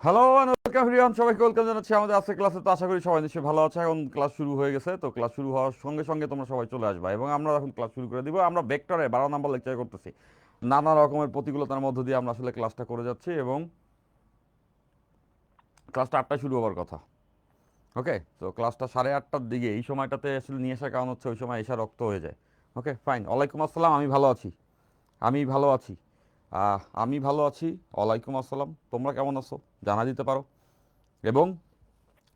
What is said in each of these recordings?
Hello everyone, সবাইকে welcome জানাচ্ছি আমাদের আজকের ক্লাসে। তো আশা করি সবাই নিশ্চয়ই ভালো আছে। এখন ক্লাস শুরু হয়ে গেছে, তো ক্লাস শুরু হওয়ার সঙ্গে সঙ্গে তোমরা সবাই চলে আসবে এবং আমরা এখন ক্লাস শুরু করে দিব। আমরা ভেক্টরে 12 নম্বর লেকচার করতেছি। নানা রকমের প্রতিকূলতার মধ্য দিয়ে আমরা আসলে ক্লাসটা করে যাচ্ছি এবং ক্লাসটা 8টায় শুরু হওয়ার কথা। ওকে, তো ক্লাসটা 8:30টার দিকে এই সময়টাতে আসলে নিয়ে আসার কারণ হচ্ছে ওই সময় এসে রক্ত হয়ে যায়। Okay fine. ওয়ালাইকুম আসসালাম, আমি ভালো আছি। আমি ভালো আছি। আমি ভালো আছি। ওয়ালাইকুম আসসালাম, তোমরা কেমন আছো জানা দিতে পারো। এবং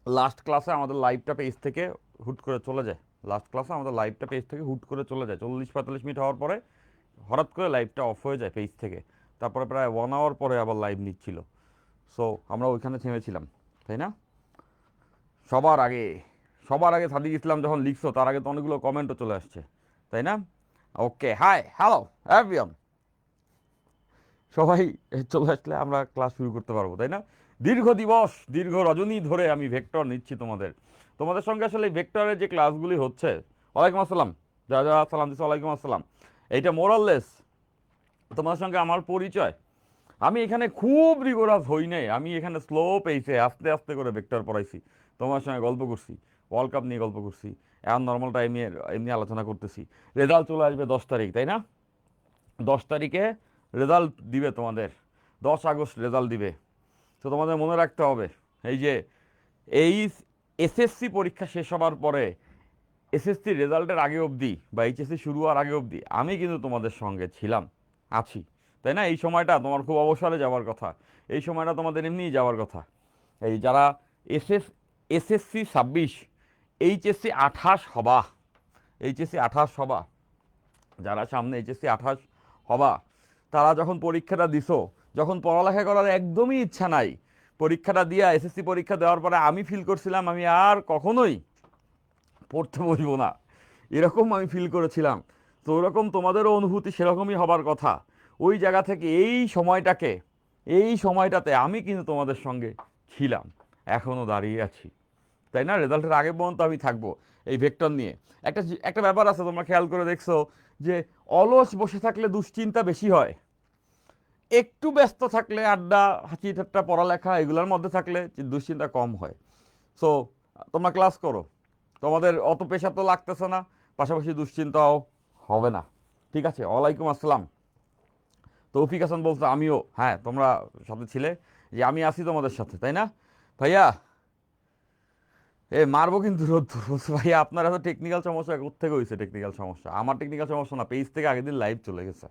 লাস্ট ক্লাসে আমাদের লাইভটা পেজ থেকে হুট করে চলে যায়। লাস্ট ক্লাসে আমাদের লাইভটা পেজ থেকে হুট করে চলে যায় 40-45 মিনিট হওয়ার পরে হঠাৎ করে লাইভটা অফ হয়ে যায় পেজ থেকে। তারপরে প্রায় 1 আওয়ার পরে আবার লাইভ নিচ্ছিল। সো আমরা ওইখানে থেমেছিলাম, তাই না? সবার আগে সবার আগে সাদিক ইসলাম যখন লিখছো তার আগে তো অনেকগুলো কমেন্টও চলে আসছে, তাই না? ওকে, হাই হ্যালো এভরিওয়ান, সবাই চলে আসলে আমরা ক্লাস শুরু করতে পারবো, তাই না? দীর্ঘ দিবস দীর্ঘ রজনী ধরে আমি ভেক্টর নিচ্ছি তোমাদের তোমাদের সঙ্গে। আসলে এই ভেক্টরের যে ক্লাসগুলি হচ্ছে, ওয়ালাইকুম আসসালাম, যা যা সালাম দিচ্ছি, ওয়ালাইকুম আসসালাম। এইটা মোরাললেস তোমাদের সঙ্গে আমার পরিচয়। আমি এখানে খুব রিগোরাস হই নাই, আমি এখানে স্লো পেইসে আস্তে আস্তে করে ভেক্টর পড়াইছি। তোমার সঙ্গে গল্প করছি, ওয়ার্ল্ড কাপ নিয়ে গল্প করছি, এখন নর্মাল টাইমে এমনি আলোচনা করতেছি। রেজাল্ট চলে আসবে 10 তারিখ, তাই না? 10 তারিখে রেজাল্ট দিবে তোমাদের, 10 আগস্ট রেজাল্ট দিবে। তো তোমাদের মনে রাখতে হবে, এই যে এই এসএসসি পরীক্ষা শেষ হবার পরে এসএসসি রেজাল্টের আগে অবধি বা এইচএসসি শুরু হওয়ার আগে অবধি আমি কিন্তু তোমাদের সঙ্গে ছিলাম, আছি, তাই না? এই সময়টা তোমার খুব অবসরে যাওয়ার কথা, এই সময়টা তোমাদের এমনিই যাওয়ার কথা। এই যারা এসএসসি 26, এইচএসসি 28 হবা, এইচএসসি 28 হবা, যারা সামনে এইচএসসি 28 হবা, তারা যখন পরীক্ষাটা দিছো, যখন পড়ালেখা করার একদমই ইচ্ছা নাই, পরীক্ষাটা দিয়া এসএসসি পরীক্ষা দেওয়ার পরে আমি ফিল করছিলাম আমি আর কখনোই পড়তে বসবো না, এরকম আমি ফিল করেছিলাম। তো ওরকম তোমাদেরও অনুভূতি সেরকমই হবার কথা। ওই জায়গা থেকে এই সময়টাতে আমি কিন্তু তোমাদের সঙ্গে ছিলাম, এখনও দাঁড়িয়ে আছি, তাই না? রেজাল্টের আগে পর্যন্ত আমি থাকবো এই ভেক্টর নিয়ে। একটা একটা ব্যাপার আছে, তোমরা খেয়াল করে দেখছো যে অলস বসে থাকলে দুশ্চিন্তা বেশি হয়, একটু ব্যস্ত থাকলে আড্ডা হাসি ঠাট্টা পড়ালেখা এগুলোর মধ্যে থাকলে দুশ্চিন্তা কম হয়। সো তোমরা ক্লাস করো, তোমাদের অত পেশা তো লাগতেছে না, পাশাপাশি দুশ্চিন্তাও হবে না। ঠিক আছে, ওয়ালাইকুম আসসালাম। তৌফিক হাসান বলছে আমিও, হ্যাঁ তোমরা সাথে ছিলে, যে আমি আছি তোমাদের সাথে, তাই না ভাইয়া? এ মারবো কিন্তু রোদ্দুর বলছে ভাইয়া আপনার এত টেকনিক্যাল সমস্যা কোত্থেকে হয়েছে? টেকনিক্যাল সমস্যা আমার টেকনিক্যাল সমস্যা না, পেজ থেকে আগের দিন লাইভ চলে গেছে,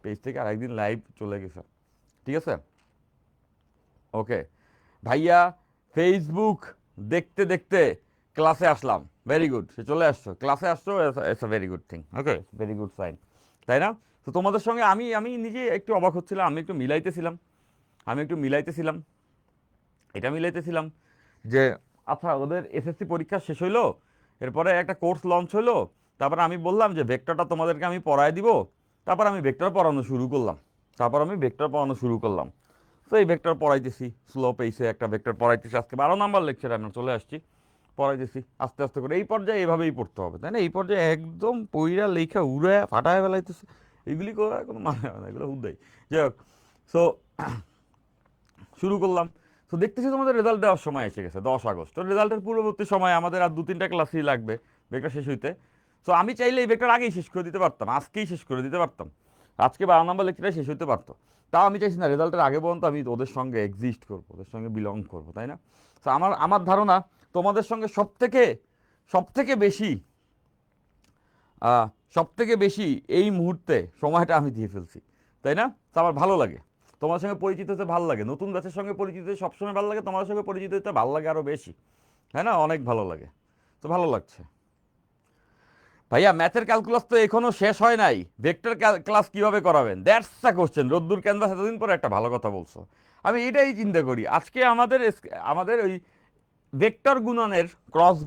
পেজ থেকে আরেকদিন লাইভ চলে গেছে। ঠিক আছে, ওকে ভাইয়া। ফেসবুক দেখতে দেখতে ক্লাসে আসলাম, ভেরি গুড, সে চলে আসছো, ক্লাসে আসছো, it's a very good thing, okay, very good sign, তাই না? তো তোমাদের সঙ্গে আমি আমি নিজে একটু অবাক হচ্ছিলাম, আমি একটু মিলাইতেছিলাম এটা মিলাইতেছিলাম যে আচ্ছা ওদের এসএসসি পরীক্ষা শেষ হইলো, এরপরে একটা কোর্স লঞ্চ হইলো, তারপরে আমি বললাম যে ভেক্টরটা তোমাদেরকে আমি পড়ায় দিব, তারপর আমি ভেক্টর পড়ানো শুরু করলাম, তো এই ভেক্টর পড়াইতেছি স্লো পেইসে, একটা ভেক্টর পড়াইতেছি, আজকে 12 নম্বর লেকচারে আমরা চলে আসছি, পড়াইতেছি আস্তে আস্তে করে। এই পর্যায়ে এভাবেই পড়তে হবে, তাই না? এই পর্যায়ে একদম পইরা লেখা উড়ে ফাটায় ফেলাইতেছে, এগুলি করার কোনো মানে হয় না, এগুলো হুদাই। যাই হোক, সো শুরু করলাম। তো দেখতেছি তোমাদের রেজাল্ট দেওয়ার সময় এসে গেছে 10 আগস্ট, তো রেজাল্টের পূর্ববর্তী সময় আমাদের আর 2-3টা ক্লাসই লাগবে বেকার শেষ হইতে। সো আমি চাইলে এই বেকার আগেই শেষ করে দিতে পারতাম, আজকেই শেষ করে দিতে পারতাম, আজকে 12 নম্বর লেকচারে শেষ হইতে পারতো। তাও আমি চাইছি না, রেজাল্টের আগে পর্যন্ত আমি ওদের সঙ্গে এক্সিস্ট করবো, ওদের সঙ্গে বিলং করবো, তাই না? তো আমার আমার ধারণা তোমাদের সঙ্গে সব থেকে বেশি আহ, সব থেকে বেশি এই মুহূর্তে সময়টা আমি দিয়ে ফেলছি, তাই না? তো আমার ভালো লাগে, তোমার সঙ্গে পরিচিত হতে ভালো লাগে, নতুন ব্যাচের সঙ্গে পরিচিত হতে সবসময় ভালো লাগে, তোমার সঙ্গে পরিচিত হতে ভালো লাগে আরও বেশি, তাই না? অনেক ভালো লাগে, তো ভালো লাগছে। ভাইয়া ম্যাথের ক্যালকুলাস তো এখনো শেষ হয় নাই, ভেক্টর ক্লাস কিভাবে করাবেন? That's a question. রোদ্দুর ক্যানভাস এতদিন পরে একটা ভালো কথা বলছো। আমি এটাই চিন্তা করি, আজকে আমাদের ওই ভেক্টর গুণনের, ক্রস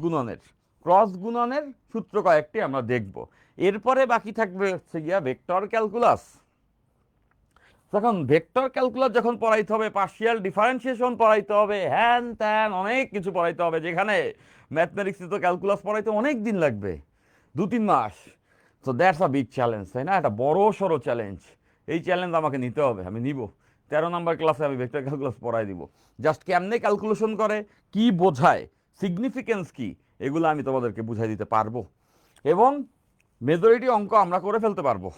গুণনের সূত্র কয়েকটি আমরা দেখব, এরপরে বাকি থাকবে হচ্ছে গিয়া ভেক্টর ক্যালকুলাস। তখন ভেক্টর ক্যালকুলাস যখন পড়াইতে হবে, পার্শিয়াল ডিফারেন্সিয়েশন পড়াইতে হবে, হ্যান ত্যান অনেক কিছু পড়াইতে হবে, যেখানে ম্যাথমেটিক্সে তো ক্যালকুলাস পড়াইতে অনেক দিন লাগবে, 2-3 মাস। তো দ্যাটস আ বিগ চ্যালেঞ্জ, তাই না? একটা বড় সড়ো চ্যালেঞ্জ, এই চ্যালেঞ্জ আমাকে নিতে হবে, আমি নিব। 13 নাম্বার ক্লাসে আমি ভেক্টর ক্যালকুলাস পড়াই দিব। জাস্ট কেমনে ক্যালকুলেশন করে, কি বোঝায়, সিগনিফিকেন্স কি, এগুলো আমি তোমাদেরকে বুঝাই দিতে পারবো এবং মেজরিটি অঙ্ক আমরা করে ফেলতে পারবো।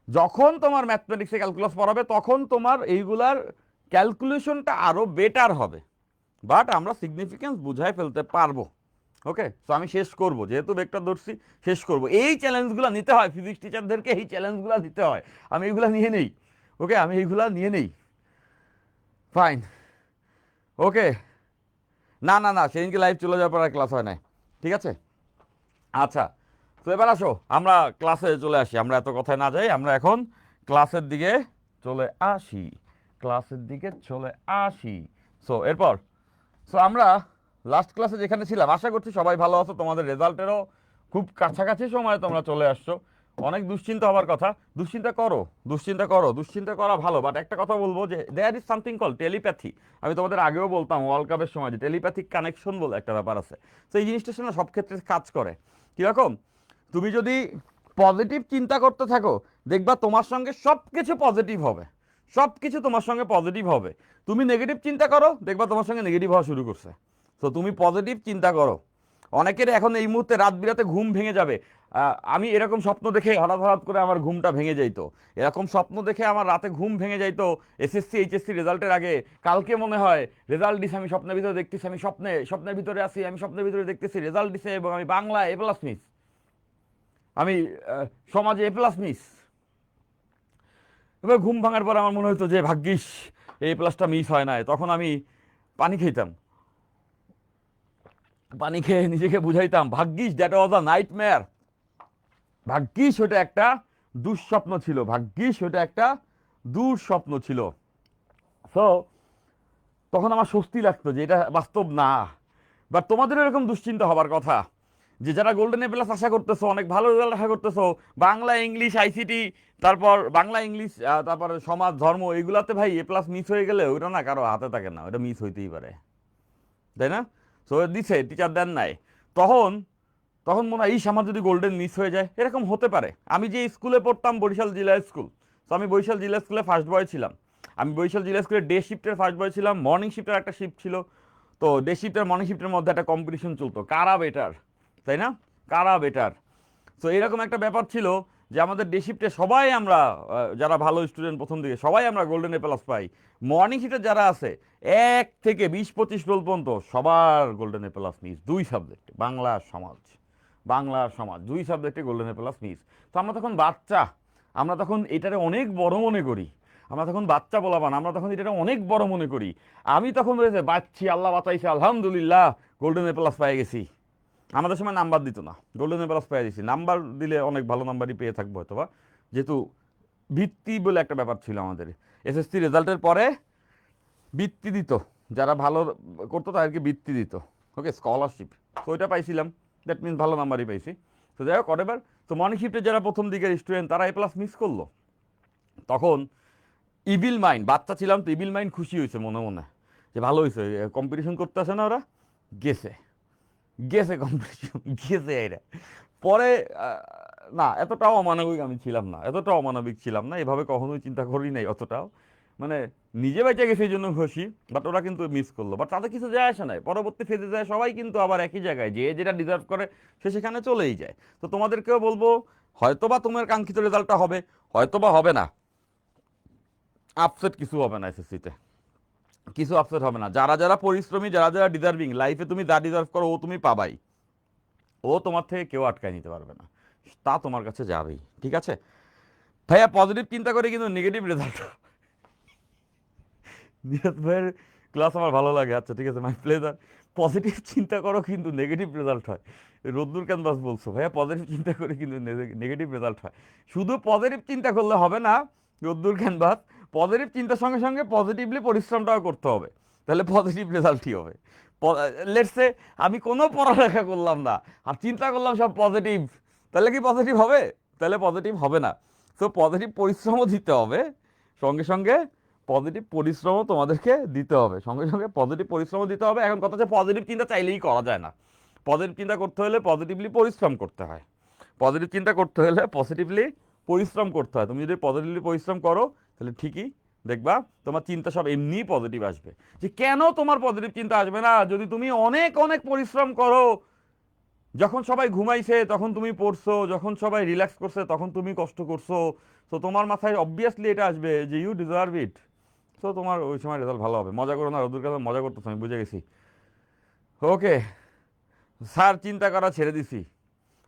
যখন তোমার ম্যাথমেটিক্সে ক্যালকুলাস পড়াবে তখন তোমার এইগুলার ক্যালকুলেশনটা আরও বেটার হবে, বাট আমরা সিগনিফিকেন্স বুঝাই ফেলতে পারবো। ওকে, তো আমি শেষ করব, যেহেতু ভেক্টর ধরছি শেষ করব। এই চ্যালেঞ্জগুলো নিতে হয় ফিজিক্স টিচারদেরকে, এই চ্যালেঞ্জগুলো নিতে হয়, আমি এইগুলো নিয়ে নেই। ওকে, আমি এইগুলা নিয়ে নেই। ফাইন, ওকে। না না না, সেদিনকে লাইভ চলে যাওয়ার পর আর ক্লাস হয় নাই, ঠিক আছে। আচ্ছা, তো এবার আসো আমরা ক্লাসে চলে আসি, আমরা এত কথায় না যাই, আমরা এখন ক্লাসের দিকে চলে আসি, ক্লাসের দিকে চলে আসি। সো এরপর আমরা লাস্ট ক্লাসে যেখানে ছিলাম, আশা করছি সবাই ভালো আছো, তোমাদের রেজাল্টেরও খুব কাছাকাছি সময় তোমরা চলে আসছো। অনেক দুশ্চিন্তা হওয়ার কথা, দুশ্চিন্তা করো, দুশ্চিন্তা করো, দুশ্চিন্তা করা ভালো, বাট একটা কথা বলবো যে there is something call telepathy. আমি তোমাদের আগেও বলতাম ওয়ার্ল্ড কাপের সময় যে টেলিপ্যাথিক কানেকশন বলে একটা ব্যাপার আছে। তো এই জিনিসটা না সব ক্ষেত্রে কাজ করে। কীরকম, তুমি যদি পজিটিভ চিন্তা করতে থাকো দেখবা তোমার সঙ্গে সব কিছু পজিটিভ হবে, সব কিছু তোমার সঙ্গে পজিটিভ হবে। তুমি নেগেটিভ চিন্তা করো দেখবা তোমার সঙ্গে নেগেটিভ হওয়া শুরু করছে। তো তুমি পজিটিভ চিন্তা করো। অনেকের এখন এই মুহূর্তে রাত বিরাতে ঘুম ভেঙে যাবে। আমি এরকম স্বপ্ন দেখে হঠাৎ হঠাৎ করে আমার ঘুমটা ভেঙে যাইতো, এরকম স্বপ্ন দেখে আমার রাতে ঘুম ভেঙে যাইতো এসএসসি এইচএসসি রেজাল্টের আগে। কালকে মনে হয় রেজাল্ট দিছে, আমি স্বপ্নের ভিতরে দেখতেছি, আমি স্বপ্নের ভিতরে আছি, আমি স্বপ্নের ভিতরে দেখতেছি রেজাল্ট দিছে এবং আমি বাংলা এ প্লাস মিস, আমি সমাজে এ প্লাস মিস। এবার ঘুম ভাঙার পর আমার মনে হতো যে ভাগ্যিস এই প্লাসটা মিস হয় নাই। তখন আমি পানি খেতাম, পানি খেয়ে নিজেকে বুঝাইতাম ভাগ্যিস, দ্যাট ওয়াজ আ নাইটমেয়ার, ভাগ্যিস ওটা একটা দুঃস্বপ্ন ছিল, ভাগ্যিস ওটা একটা দুঃস্বপ্ন ছিল। সো তখন আমার স্বস্তি লাগতো যে এটা বাস্তব না। বাট তোমাদের এরকম দুশ্চিন্তা হবার কথা যে যারা গোল্ডেন এ প্লাস আশা করতেছো, অনেক ভালো রেজাল্ট আশা করতেছো, বাংলা ইংলিশ আইসিটি, তারপর বাংলা ইংলিশ, তারপর সমাজ ধর্ম, এইগুলাতে ভাই এ প্লাস মিস হয়ে গেলে ওইটা না কারো হাতে থাকে না, ওইটা মিস হইতেই পারে, তাই না? সো দিছে, টিচার দেন নাই, তখন তখন মনে হয় এই আমার যদি গোল্ডেন মিস হয়ে যায়, এরকম হতে পারে। আমি যে স্কুলে পড়তাম বরিশাল জেলা স্কুল, তো আমি বরিশাল জেলা স্কুলে ফার্স্ট বয় ছিলাম। আমি বরিশাল জেলা স্কুলে ডে শিফটের ফার্স্ট বয় ছিলাম, মর্নিং শিফটের একটা শিফট ছিল। তো ডে শিফট আর মর্নিং শিফটের মধ্যে একটা কম্পিটিশন চলতো, কারা বেটার, তাই না, কারা বেটার। সো এরকম একটা ব্যাপার ছিল যে আমাদের ডে শিফটে সবাই আমরা, যারা ভালো স্টুডেন্ট প্রথম দিকে সবাই আমরা golden A plus pi. Morning শিফটে যারা আছে 1 থেকে 20-25 রোল পর্যন্ত সবার গোল্ডেন এ প্লাস মিস, 2 সাবজেক্টে, বাংলা আর সমাজ, বাংলা আর সমাজ 2 সাবজেক্টে গোল্ডেন এ প্লাস মিস। তো আমরা তখন বাচ্চা, আমরা তখন এটারে অনেক বড় মনে করি, আমরা তখন বাচ্চা বলাবান, আমরা তখন এটারে অনেক বড় মনে করি। আমি তখন রয়েছে বাচ্চি, আল্লাহ বাঁচাইছে, আলহামদুলিল্লাহ গোল্ডেন এ প্লাস পেয়ে গেছি। আমাদের সময় নাম্বার দিত না, গোল্ডেন এ প্লাস পেয়ে দিছি, নাম্বার দিলে অনেক ভালো নাম্বারই পেয়ে থাকবো হয়তো বা, যেহেতু বৃত্তি বলে একটা ব্যাপার ছিল আমাদের। এসএসসি রেজাল্টের পরে বৃত্তি দিত, যারা ভালো করতো তাদেরকে বৃত্তি দিত, ওকে, স্কলারশিপ। তো ওইটা পাইছিলাম, দ্যাট মিনস ভালো নাম্বারই পাইছি। তো যাই হোক, এবার তো মর্নিং শিফটে যারা প্রথম দিকের স্টুডেন্ট তারা এ প্লাস মিস করলো। তখন ইভিল মাইন্ড, বাচ্চা ছিলাম তো, ইভিল মাইন্ড খুশি হয়েছে মনে মনে যে ভালো হয়েছে, কম্পিটিশন করতে আসে না ওরা, গেছে গেছে কম্পিটিশন গেছে এরা। পরে না, এতটাও অমানবিক আমি ছিলাম না, এতটাও অমানবিক ছিলাম না, এভাবে কখনোই চিন্তা করি নাই অতটাও। মানে নিজে বেঁচে গেছে এই জন্য খুশি, বাট ওরা কিন্তু মিস করলো, বাট তাদের কিছু যায় আসে নাই। পরবর্তী ফেজে যায় সবাই কিন্তু আবার একই জায়গায়, যে যেটা ডিজার্ভ করে সে সেখানে চলেই যায়। তো তোমাদেরকেও বলবো, হয়তোবা তোমার কাঙ্ক্ষিত রেজাল্টটা হবে, হয়তোবা হবে না, আপসেট কিছু হবে না এসএসসিতে, কিছু আপসেট হবে না। যারা যারা পরিশ্রমী, যারা যারা ডিজার্ভিং, লাইফে তুমি যা ডিজার্ভ করো ও তুমি পাবাই, ও তোমার থেকে কেউ আটকায় নিতে পারবে না, তা তোমার কাছে যাবেই, ঠিক আছে ভাইয়া? পজিটিভ চিন্তা করে কিন্তু নেগেটিভ রেজাল্ট। নিয়ত ভাইয়ের ক্লাস আমার ভালো লাগে, আচ্ছা ঠিক আছে, মাই প্লেজার। পজিটিভ চিন্তা করো কিন্তু নেগেটিভ রেজাল্ট হয়। রোদ্দুর ক্যানভাস বলছো ভাইয়া, পজিটিভ চিন্তা করে কিন্তু নেগেটিভ রেজাল্ট হয়। শুধু পজিটিভ চিন্তা করলে হবে না রোদ্দুর ক্যানভাস, পজিটিভ চিন্তার সঙ্গে সঙ্গে পজিটিভলি পরিশ্রমটাও করতে হবে, তাহলে পজিটিভ রেজাল্টই হবে। লেটস সে আমি কোনো পড়ালেখা করলাম না আর চিন্তা করলাম সব পজিটিভ, তাহলে কি পজিটিভ হবে? তাহলে পজিটিভ হবে না। তো পজিটিভ পরিশ্রমও দিতে হবে, সঙ্গে সঙ্গে পজিটিভ পরিশ্রমও তোমাদেরকে দিতে হবে, সঙ্গে সঙ্গে পজিটিভ পরিশ্রমও দিতে হবে। এখন কথা হচ্ছে পজিটিভ চিন্তা চাইলেই করা যায় না, পজিটিভ চিন্তা করতে হলে পজিটিভলি পরিশ্রম করতে হয়, পজিটিভ চিন্তা করতে হলে পজিটিভলি পরিশ্রম করতে হয়। তুমি যদি পজিটিভলি পরিশ্রম করো তাহলে ঠিকই দেখবা তোমার চিন্তা সব এমনিই পজিটিভ আসবে। যে কেন তোমার পজিটিভ চিন্তা আসবে না, যদি তুমি অনেক অনেক পরিশ্রম করো, যখন সবাই ঘুমাইছে তখন তুমি পড়ছো, যখন সবাই রিল্যাক্স করছে তখন তুমি কষ্ট করছো, তো তোমার মাথায় অবভিয়াসলি এটা আসবে যে ইউ ডিজার্ভ ইট। তো তোমার ওই সময় রেজাল্ট ভালো হবে। মজা করো না, ওদের কাছে মজা করতেছো, আমি বুঝে গেছি। ওকে স্যার, চিন্তা করা ছেড়ে দিছি।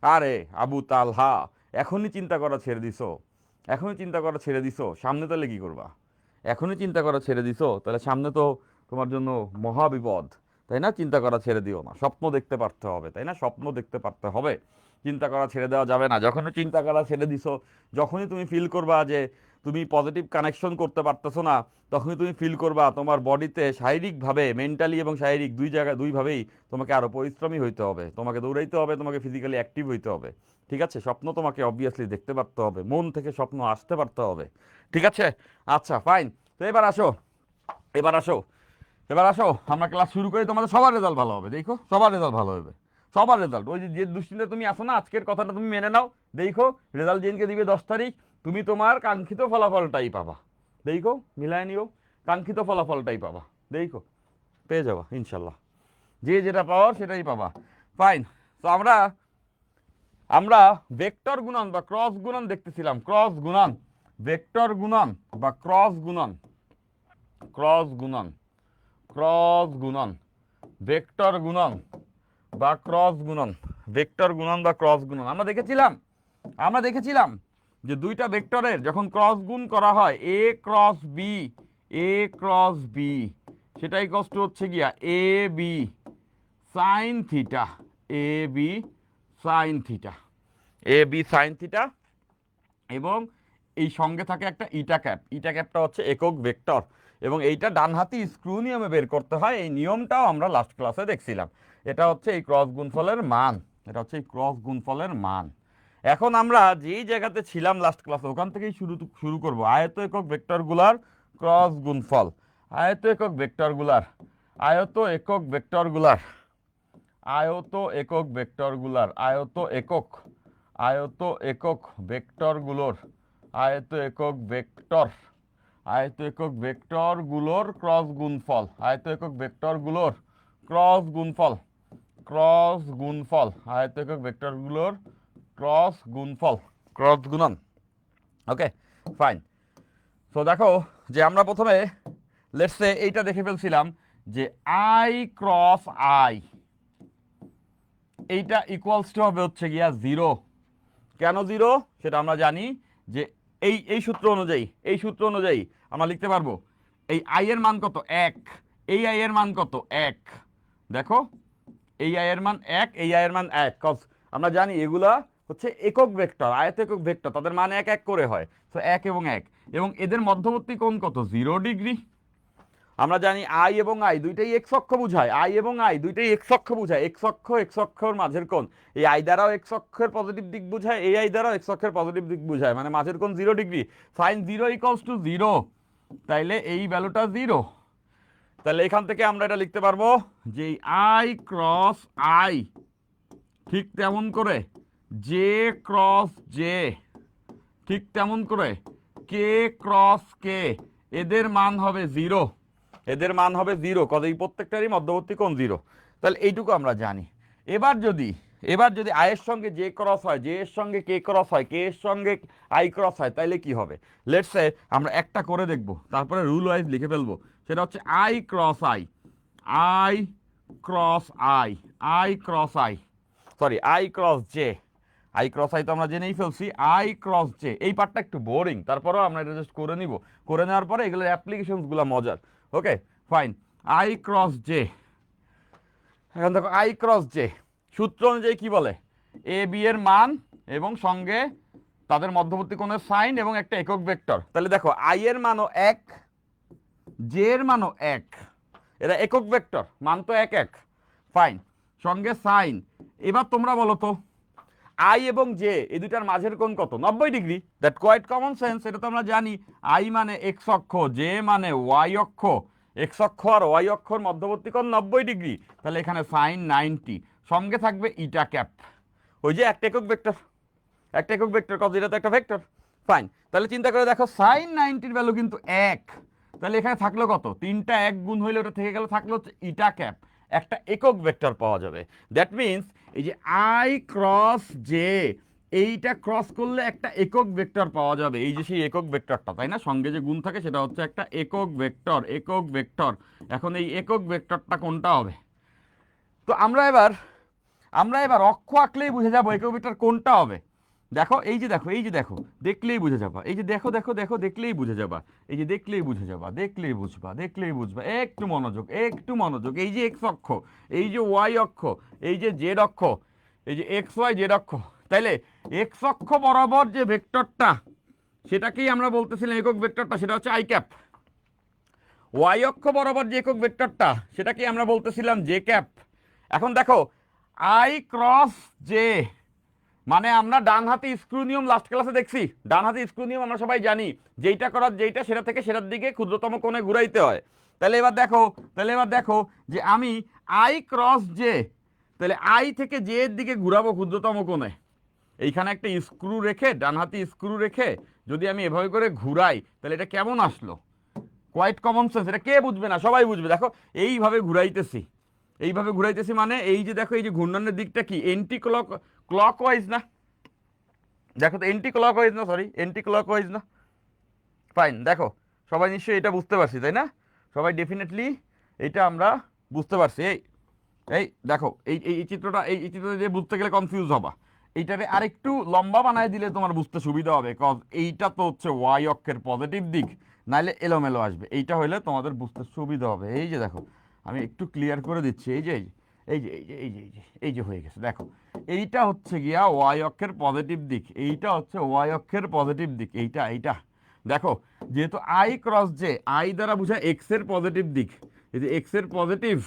আরে আবু তালহা, এখনই চিন্তা করা ছেড়ে দিছো? এখনই চিন্তা করা ছেড়ে দিছো, সামনে তাহলে কি করবা? এখনই চিন্তা করা ছেড়ে দিছো, তাহলে সামনে তো তোমার জন্য মহা বিপদ, তাই না? চিন্তা করা ছেড়ে দিও না, স্বপ্ন দেখতে পারতে হবে, তাই না? স্বপ্ন দেখতে পারতে হবে, চিন্তা করা ছেড়ে দেওয়া যাবে না। যখনই চিন্তা করা ছেড়ে দিছো, যখনই তুমি ফিল করবা যে তুমি পজিটিভ কানেকশন করতে পারতেছো না, তখনই তুমি ফিল করবা তোমার বডিতে শারীরিকভাবে, মেন্টালি এবং শারীরিক দুই জায়গায় দুইভাবেই তোমাকে আরও পরিশ্রমী হইতে হবে, তোমাকে দৌড়াইতে হবে, তোমাকে ফিজিক্যালি অ্যাক্টিভ হইতে হবে। ঠিক আছে? স্বপ্ন তোমাকে অবভিয়াসলি দেখতে পারতে হবে, মন থেকে স্বপ্ন আসতে পারতে হবে। ঠিক আছে? আচ্ছা ফাইন। তো এবার আসো, এবার আসো, এবার আসো, আমরা ক্লাস শুরু করি। তোমাদের সবার রেজাল্ট ভালো হবে, দেখো সবার রেজাল্ট ভালো হবে, সবার রেজাল্ট। ওই যে দুশ্চিন্তা তুমি আসো না, আজকের কথাটা তুমি মেনে নাও। দেখো রেজাল্ট যেদিনকে দিবে 10 তারিখ, তুমি তোমার কাঙ্ক্ষিত ফলাফলটাই পাবা। দেখো মিলায় নিও, কাঙ্ক্ষিত ফলাফলটাই পাবা। দেখো পেয়ে যাবা ইনশাল্লাহ, যে যেটা পাওয়ার সেটাই পাবা। ফাইন। তো আমরা আমরা ভেক্টর গুণন বা ক্রস গুণন দেখতেছিলাম। ক্রস গুণন, ভেক্টর গুণন বা ক্রস গুণন, ক্রস গুণন, ক্রস গুণন, ভেক্টর গুণন বা ক্রস গুণন, ভেক্টর গুণন বা ক্রস গুণন আমরা দেখেছিলাম যে দুইটা ভেক্টরের যখন ক্রস গুণ করা হয়, এ cross B, A cross B, সেটা ইকুয়ালস টু হচ্ছে গিয়া A B sine theta, A B sine theta, A B sine theta. এবং এই সঙ্গে থাকে একটা ইটা ক্যাপ, ইটা ক্যাপটা হচ্ছে একক ভেক্টর, এবং এইটা ডানহাতি স্ক্রু নিয়মে বের করতে হয়। এই নিয়মটাও আমরা লাস্ট ক্লাসে দেখছিলাম। এটা হচ্ছে এই ক্রস গুণফলের মান, এটা হচ্ছে এই ক্রস গুণফলের মান। এখন আমরা যেই জায়গাতে ছিলাম লাস্ট ক্লাসে, ওখান থেকেই শুরু করব। আয়ত একক ভেক্টরগুলার ক্রস গুণফল, আয়ত একক ভেক্টরগুলার, আয়ত একক ভেক্টরগুলার, আয়ত একক ভেক্টরগুলার, আয়ত একক, আয়ত একক ভেক্টরগুলোর, আয়ত একক ভেক্টর, আয়ত একক ভেক্টরগুলোর ক্রস গুণফল, আয়ত একক ভেক্টরগুলোর ক্রস গুণফল, ক্রস গুণফল, আয়ত একক ভেক্টরগুলোর ক্রস গুণফল, ক্রস গুণন। ওকে ফাইন। সো দেখো যে আমরা প্রথমে লেটস সে এইটা দেখে ফেলছিলাম যে আই ক্রস আই, এইটা ইকুয়ালস টু হবে হচ্ছে গিয়া 0। কেন 0 সেটা আমরা জানি যে এই সূত্র অনুযায়ী, এই সূত্র অনুযায়ী আমরা লিখতে পারবো এই আই এর মান কত 1, এই আই এর মান কত 1। দেখো এই আই এর মান 1, এই আই এর মান 1, কজ আমরা জানি এগুলা হচ্ছে একক ভেক্টর, আয়ত একক ভেক্টর, তাদের মান 1 1 করে হয়। তো 1 এবং 1, এবং এদের মধ্যবর্তী কোণ কত 0 ডিগ্রি। আমরা জানি আই এবং আই দুইটাই এক্স অক্ষ বুঝায়, আই এবং আই দুইটাই এক্স অক্ষ বুঝায়, এক্স অক্ষর মাঝের কোণ, এই আই দ্বারাও এক্স অক্ষের পজিটিভ দিক বুঝায়, এই আই দ্বারাও এক্স অক্ষের পজিটিভ দিক বুঝায়, মানে মাঝের কোণ 0 ডিগ্রি। সাইন 0 ইকুয়ালস টু 0, তাইলে এই ভ্যালুটা 0। তাহলে এখান থেকে আমরা এটা লিখতে পারবো যে আই ক্রস আই ঠিক তেমন করে জে ক্রস জে ঠিক তেমন করে কে ক্রস কে, এদের মান হবে 0, এদের মান হবে 0, কত এই প্রত্যেকটারই মধ্যবর্তী কোণ 0। তাহলে এইটুকু আমরা জানি। এবার যদি আই এর সঙ্গে জে ক্রস হয়, জে এর সঙ্গে কে ক্রস হয়, কে এর সঙ্গে আই ক্রস হয়, তাইলে কি হবে? লেটস সে আমরা একটা করে দেখব, তারপরে রুল ওয়াইজ লিখে ফেলবো। সেটা হচ্ছে I cross I, I cross I, I cross I, sorry I cross J, I cross I তো আমরা জেনেই ফেলছি, আই ক্রস জে। এই পার্টটা একটু বোরিং, তারপরেও আমরা এটা জাস্ট করে নিব। করে নেওয়ার পরে এগুলোর অ্যাপ্লিকেশনসগুলো মজার। Okay fine. I cross J, এখন দেখো আই ক্রস জে সূত্র অনুযায়ী কি বলে, এ বি এর মান এবং সঙ্গে তাদের মধ্যবর্তী কোণের সাইন এবং একটা একক ভেক্টর। তাহলে দেখো আই এর মানও 1, জে এর মানও 1, এরা একক ভেক্টর, মান তো 1 1। ফাইন, সঙ্গে সাইন। এবার তোমরা বলো তো আই এবং জে এই দুটার মাঝের কোণ কত? 90 degree. That quite common sense, এটা তো আমরা জানি। আই মানে এক্স অক্ষ, জে মানে ওয়াই অক্ষ, এক্স অক্ষ আর ওয়াই অক্ষর মধ্যবর্তী কোণ 90 ডিগ্রি। তাহলে এখানে সাইন 90, সঙ্গে থাকবে ইটা ক্যাপ, ওই যে একটা একক ভেক্টর, একটা একক ভেক্টর, কজ এটা তো একটা ভেক্টর। ফাইন, তাহলে চিন্তা করে দেখো সাইন 90-র ভ্যালু কিন্তু 1, তাহলে এখানে থাকলো কত, 3টা 1 গুণ হইলে ওটা থেকে গেল, থাকলো হচ্ছে ইটা ক্যাপ, একটা একক ভেক্টর পাওয়া যাবে। দ্যাট মিনস এই যে আই ক্রস জে, এইটা ক্রস করলে একটা একক ভেক্টর পাওয়া যাবে, এই যে সেই একক ভেক্টরটা, তাই না, সঙ্গে যে গুণ থাকে সেটা হচ্ছে একটা একক ভেক্টর, একক ভেক্টর। এখন এই একক ভেক্টরটা কোনটা হবে? তো আমরা এবার অক্ষ আঁকলেই বুঝে যাবো একক ভেক্টর কোনটা হবে। দেখো এই যে দেখো, এই যে দেখো, দেখলেই বুঝে যাবা, এই যে দেখো দেখো দেখো, দেখলেই বুঝে যাবা, এই যে দেখলেই বুঝে যাবা, দেখলেই বুঝবা, দেখলেই বুঝবা, একটু মনোযোগ, একটু মনোযোগ। এই যে এক্স অক্ষ, এই যে ওয়াই অক্ষ, এই যে জেড অক্ষ, এই যে এক্স ওয়াই জেড অক্ষ, তাইলে এক্স অক্ষ বরাবর যে ভেক্টরটা সেটাকেই আমরা বলতেছিলাম একক ভেক্টরটা, সেটা হচ্ছে আই ক্যাপ। ওয়াই অক্ষ বরাবর যে একক ভেক্টরটা সেটাকেই আমরা বলতেছিলাম জে ক্যাপ। এখন দেখো আই ক্রস জে মানে আমরা ডান হাতে স্ক্রু নিয়ম লাস্ট ক্লাসে দেখছি, ডান হাতে স্ক্রু নিয়ম আমরা সবাই জানি, যেইটা করার যেইটা সেটা থেকে সেটার দিকে ক্ষুদ্রতম কোণে ঘুরাইতে হয়। তাহলে এবার দেখো যে আমি আই ক্রস জে, তাহলে আই থেকে জে এর দিকে ঘুরাবো ক্ষুদ্রতম কোণে, এইখানে একটা স্ক্রু রেখে, ডান হাতে স্ক্রু রেখে যদি আমি এভাবে করে ঘুরাই, তাহলে এটা কেমন আসলো? কোয়াইট কমন সেন্স, এটা কে বুঝবে না, সবাই বুঝবে। দেখো এইভাবে ঘুরাইতেছি, এইভাবে ঘুরাইতেছি মানে এই যে দেখো, এই যে ঘূর্ণনের দিকটা কি এন্টি ক্লকওয়াইজ না? দেখো তো এন্টি ক্লকওয়াইজ না, সরি এন্টি ক্লকওয়াইজ না? ফাইন, দেখো সবাই নিশ্চয়ই এটা বুঝতে পারছি, তাই না? সবাই ডেফিনেটলি এটা আমরা বুঝতে পারছি। এই এই দেখো, এই এই চিত্রটা, এই চিত্রটা দিয়ে বুঝতে গেলে কনফিউজ হবা, এইটারে আরেকটু লম্বা বানায় দিলে তোমার বুঝতে সুবিধা হবে, কজ এইটা তো হচ্ছে ওয়াই অক্ষের পজিটিভ দিক, নাইলে এলোমেলো আসবে, এইটা হইলে তোমাদের বুঝতে সুবিধা হবে। এই যে দেখো আমি একটু ক্লিয়ার করে দিচ্ছি, এই যে এই যে এই যে এই যে এই যে এই যে হয়ে গেছে, দেখো এইটা হচ্ছে গিয়া ওয়াই অক্ষের পজিটিভ দিক, এইটা হচ্ছে ওয়াই অক্ষের পজিটিভ দিক, এইটা দেখো, যেহেতু আই ক্রস জে, আই দ্বারা বোঝায় এক্স এর পজিটিভ দিক, এই যে এক্স এর পজিটিভ,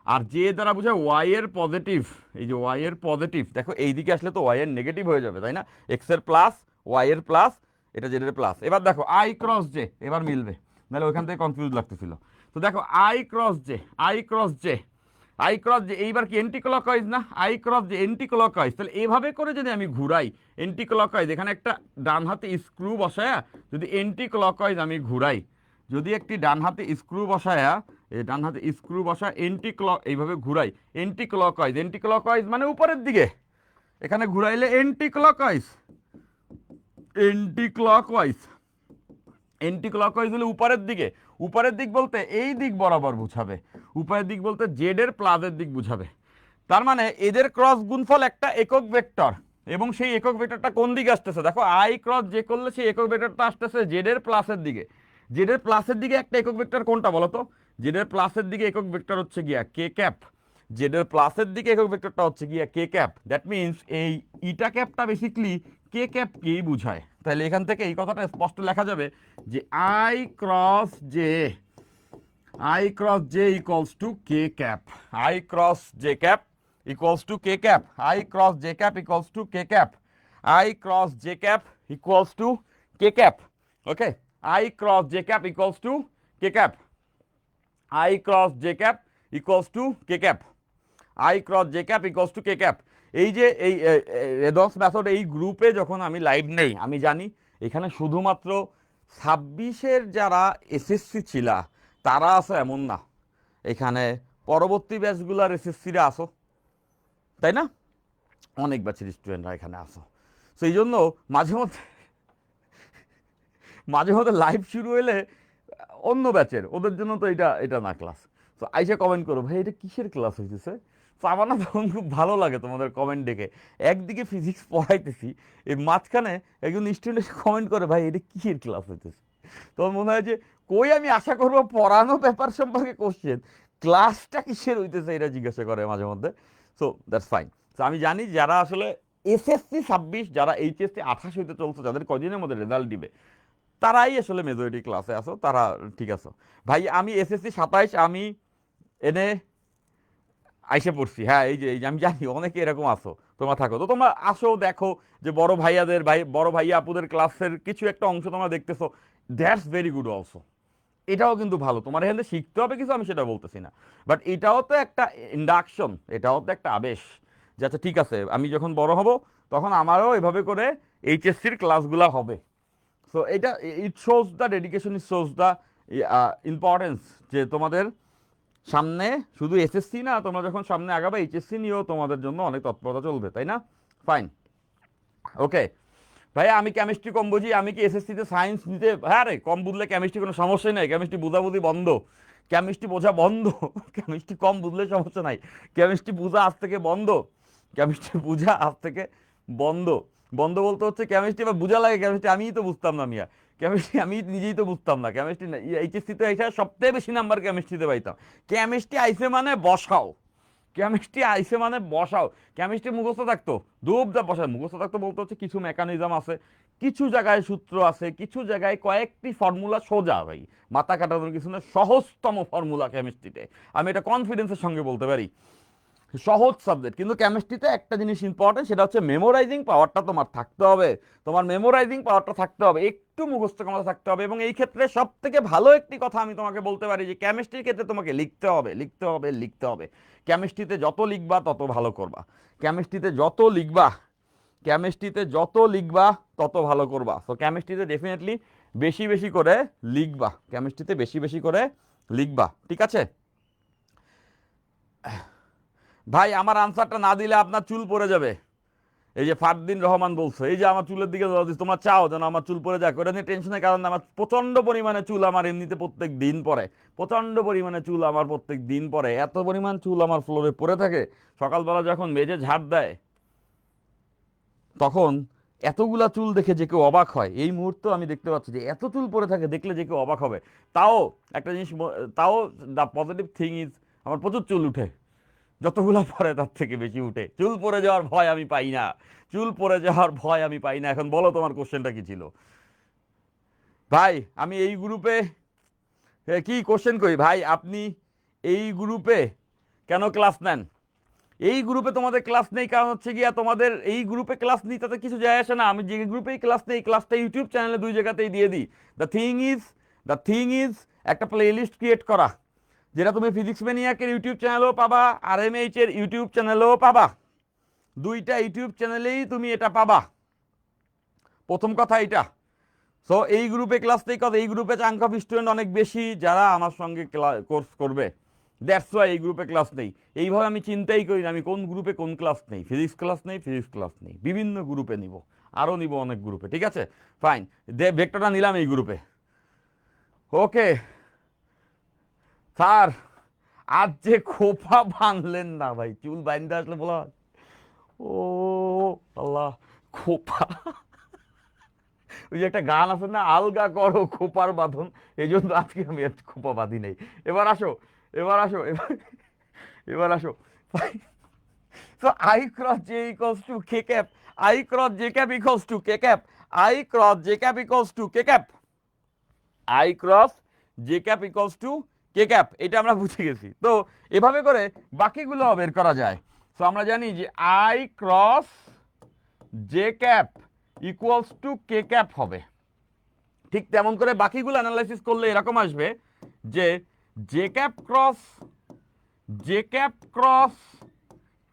আর জে দ্বারা বোঝায় ওয়াই এর পজিটিভ, এই যে ওয়াই এর পজিটিভ, দেখো এই দিকে আসলে তো ওয়াই এর নেগেটিভ হয়ে যাবে, তাই না, এক্স এর প্লাস ওয়াই এর প্লাস, এটা জেড এর প্লাস। এবার দেখো আই ক্রস জে, এবার মিলবে, নাহলে ওইখান থেকে কনফিউজ লাগতেছিল। তো দেখো I cross J, I cross J, I cross J, এইবার কি এন্টি ক্লকওয়াইজ না? I cross J anti clockwise, তাহলে এইভাবে করে যদি আমি ঘুরাই এন্টি ক্লকওয়াইজ, এখানে একটা ডান হাতে স্ক্রু বসায়া যদি এন্টি ক্লকওয়াইজ আমি ঘুরাই, যদি একটি ডান হাতে স্ক্রু বসায়া, এই ডান হাতে স্ক্রু বসা এন্টি ক্লক এইভাবে ঘুরাই, এন্টি ক্লকওয়াইজ, এন্টি ক্লকওয়াইজ মানে উপরের দিকে, এখানে ঘুরাইলে anticlockwise, anticlockwise, anticlockwise হলে উপরের দিকে, উপরের দিক বলতে এই দিক বরাবর বুঝাবে, উপরের দিক বলতে জেড এর প্লাসের দিক বুঝাবে। তার মানে এদের ক্রস গুণফল একটা একক ভেক্টর, এবং সেই একক ভেক্টরটা কোন দিকে আসতেছে? দেখো আই ক্রস জে করলে সেই একক ভেক্টরটা আসতেছে জেড এর প্লাসের দিকে। জেড এর প্লাসের দিকে একটা একক ভেক্টর কোনটা বলো তো? জেড এর প্লাসের দিকে একক ভেক্টর হচ্ছে গিয়া কে ক্যাপ, জেড এর প্লাসের দিকে একক ভেক্টরটা হচ্ছে গিয়া কে ক্যাপ। দ্যাট মিনস এই ইটা ক্যাপটা বেসিক্যালি কে ক্যাপকেই বুঝায়। তাহলে এখান থেকে এই কথাটা স্পষ্ট লেখা যাবে যে I cross J, I cross j equals to k cap. I cross j cap equals to k cap. I cross j cap equals to k cap. I cross j cap equals to k cap. Okay. I cross j cap equals to k cap. I cross j cap equals to k cap. I cross j cap equals to k cap. এই যে এই redox method এই গ্রুপে যখন আমি live নেই, আমি জানি এখানে শুধুমাত্র 26-এর যারা এসএসসি ছিলা তারা আসো এমন না, এখানে পরবর্তী ব্যাচগুলার এসএসসিরা আসো, তাই না, অনেক ব্যাচের স্টুডেন্টরা এখানে আসো। তো এই জন্য মাঝে মধ্যে লাইভ শুরু হলে অন্য ব্যাচের ওদের জন্য তো এটা না ক্লাস, তো আইসা কমেন্ট করো ভাই এটা কিসের ক্লাস হইতেছে। তো আমার না তখন খুব ভালো লাগে তোমাদের কমেন্ট দেখে, একদিকে ফিজিক্স পড়াইতেছি, এই মাঝখানে একজন স্টুডেন্ট এসে কমেন্ট করে ভাই এটা কিসের ক্লাস হইতেছে। তখন মনে হয় যে কই আমি আশা করবো পড়ানো পেপার সম্পর্কে কোশ্চেন, ক্লাসটা কিসের হইতেছে এটা জিজ্ঞাসা করে মাঝে মধ্যে। So that's fine. তো আমি জানি যারা আসলে এসএসসি 26, যারা এইচএসসি 28 হইতে চলছে, যাদের কদিনের মধ্যে রেজাল্ট দিবে, তারাই আসলে মেজরিটি ক্লাসে আসো, তারা ঠিক আছো। ভাই আমি এসএসসি 27 আমি এনে আইসে পড়ছি, হ্যাঁ এই যে আমি জানি অনেকে এরকম আসো, তোমরা থাকো, তো তোমরা আসো দেখো যে বড় ভাইয়াদের বড় ভাইয়া আপুদের ক্লাসের কিছু একটা অংশ তোমরা দেখতেছো, দ্যাটস ভেরি গুড অলসো, এটাও কিন্তু ভালো, তোমার এখানে শিখতে হবে কিছু, আমি সেটা বলতেছি না, বাট এটাও তো একটা ইন্ডাকশন, এটাও তো একটা আবেশ যে আচ্ছা ঠিক আছে আমি যখন বড় হব তখন আমারও এভাবে করে এইচএসসির ক্লাসগুলো হবে, সো এটা it shows the dedication, it shows the importance, যে তোমাদের সামনে শুধু এসএসসি না, তোমরা যখন সামনে আগাবে এইচএসসি নিয়েও তোমাদের জন্য অনেক তৎপরতা চলবে, তাই না? ফাইন, ওকে। ভাইয়া আমি কেমিস্ট্রি কম বুঝি, আমি কি এসএসসিতে সায়েন্স নিতে, হ্যাঁ রে কম বুঝলে কেমিস্ট্রি কোনো সমস্যাই নাই, কেমিস্ট্রি বোঝাবুঝি বন্ধ, কেমিস্ট্রি বোঝা বন্ধ, কেমিস্ট্রি কম বুঝলে সমস্যা নাই, কেমিস্ট্রি বোঝা আজ থেকে বন্ধ, কেমিস্ট্রি বোঝা আজ থেকে বন্ধ। বন্ধ বলতে হচ্ছে কেমিস্ট্রি বা বোঝা লাগে, কেমিস্ট্রি আমিই তো বুঝতাম না মিয়া, কেমিস্ট্রি আমি নিজেই তো বুঝতাম না, কেমিস্ট্রি এইচএসসিতে এসে সবথেকে বেশি নাম্বার কেমিস্ট্রিতে পাইতাম। কেমিস্ট্রি আইসে মানে বসাও, কেমিস্ট্রি আইসে মানে বসাও, কেমিস্ট্রি মুখস্থ থাকতো, ধূপ দা বসায় মুখস্থ থাকতো বলতে হচ্ছে কিছু মেকানিজম আছে, কিছু জায়গায় সূত্র আছে, কিছু জায়গায় কয়েকটি ফর্মুলা সোজা, ভাই মাথা কাটানোর কিছু না, সহজতম ফর্মুলা কেমিস্ট্রিতে, আমি এটা কনফিডেন্সের সঙ্গে বলতে পারি, সহজ সাবজেক্ট। কিন্তু কেমিস্ট্রিতে একটা জিনিস ইম্পর্টেন্ট, সেটা হচ্ছে মেমোরাইজিং পাওয়ারটা তোমার থাকতে হবে, তোমার মেমোরাইজিং পাওয়ারটা থাকতে হবে, একটু মুখস্থ ক্ষমতা থাকতে হবে। এবং এই ক্ষেত্রে সব থেকে ভালো একটি কথা আমি তোমাকে বলতে পারি যে কেমিস্ট্রির ক্ষেত্রে তোমাকে লিখতে হবে, লিখতে হবে, লিখতে হবে। কেমিস্ট্রিতে যত লিখবা তত ভালো করবা, কেমিস্ট্রিতে যত লিখবা, কেমিস্ট্রিতে যত লিখবা তত ভালো করবা। তো কেমিস্ট্রিতে ডেফিনেটলি বেশি বেশি করে লিখবা, কেমিস্ট্রিতে বেশি বেশি করে লিখবা, ঠিক আছে? ভাই আমার আনসারটা না দিলে আপনার চুল পড়ে যাবে, এই যে ফারদিন রহমান বলছো, এই যে আমার চুলের দিকে তোমরা চাও যেন আমার চুল পড়ে যায়, ওটা নিয়ে টেনশনের কারণ আমার প্রচন্ড পরিমাণে চুল আমার এমনিতে প্রত্যেক দিন পরে, প্রচন্ড পরিমাণে চুল আমার প্রত্যেক দিন পরে, এত পরিমাণ চুল আমার ফ্লোরে পড়ে থাকে, সকালবেলা যখন মেজে ঝাড় দেয় তখন এতগুলা চুল দেখে যে কেউ অবাক হয়, এই মুহূর্তে আমি দেখতে পাচ্ছি যে এত চুল পড়ে থাকে, দেখলে যে কেউ অবাক হবে। তাও একটা জিনিস তাও দ্য পজিটিভ থিং ইজ আমার প্রচুর চুল উঠে, যতগুলো পরে তার থেকে বেশি উঠে, চুল পড়ে যাওয়ার ভয় আমি পাই না, চুল পড়ে যাওয়ার ভয় আমি পাই না। এখন বলো তোমার কোশ্চেনটা কি ছিল? ভাই আমি এই গ্রুপে কি কোশ্চেন করি ভাই, আপনি এই গ্রুপে কেন ক্লাস নেন? এই গ্রুপে তোমাদের ক্লাস নেই কারণ হচ্ছে গিয়া তোমাদের এই গ্রুপে ক্লাস নিই তাতে কিছু যায় আসে না, আমি যে গ্রুপেই ক্লাস নেই ক্লাসটা ইউটিউব চ্যানেলে দুই জায়গাতেই দিয়ে দিই। The thing is, the thing is একটা প্লে লিস্ট ক্রিয়েট করা, যেটা তুমি ফিজিক্স ম্যানিয়াকের ইউটিউব চ্যানেলেও পাবা, আর এম এইচ এর ইউটিউব চ্যানেলেও পাবা, দুইটা ইউটিউব চ্যানেলেই তুমি এটা পাবা। প্রথম কথা এটা। সো এই গ্রুপে ক্লাস নেই কথা, এই গ্রুপে চাঙ্ক অফ স্টুডেন্ট অনেক বেশি যারা আমার সঙ্গে কোর্স করবে, দ্যাটস ওয়াই এই গ্রুপে ক্লাস নেই। এইভাবে আমি চিন্তাই করি না আমি কোন গ্রুপে কোন ক্লাস নেই, ফিজিক্স ক্লাস নেই, ফিজিক্স ক্লাস নেই, বিভিন্ন গ্রুপে নিব, আরও নিব অনেক গ্রুপে, ঠিক আছে? ফাইন, ভেক্টরটা নিলাম এই গ্রুপে। ওকে স্যার, আজ যে খোপা বাঁধলেন না ভাই, চুল বাইন্দে আসলে বলা হয় ও আল্লাহ, খোপা, ওই যে একটা গান আছে না, আলগা করো খোপার বাঁধন, এই জন্য আজকে আমি আর খোপা বাঁধি নাই। এবার আসো, এবার আসো, এবার আসো। So I cross j equals to k cap, I cross j cap equals to k cap, I cross j cap equals to k cap, I cross j cap equals to k cap, এটা আমরা বুঝে গেছি। তো এভাবে করে বাকিগুলো বের করা যায়। তো আমরা জানি যে I cross j cap equals to k cap হবে, ঠিক তেমন করে বাকিগুলো অ্যানালাইসিস করলে এরকম আসবে যে J cap cross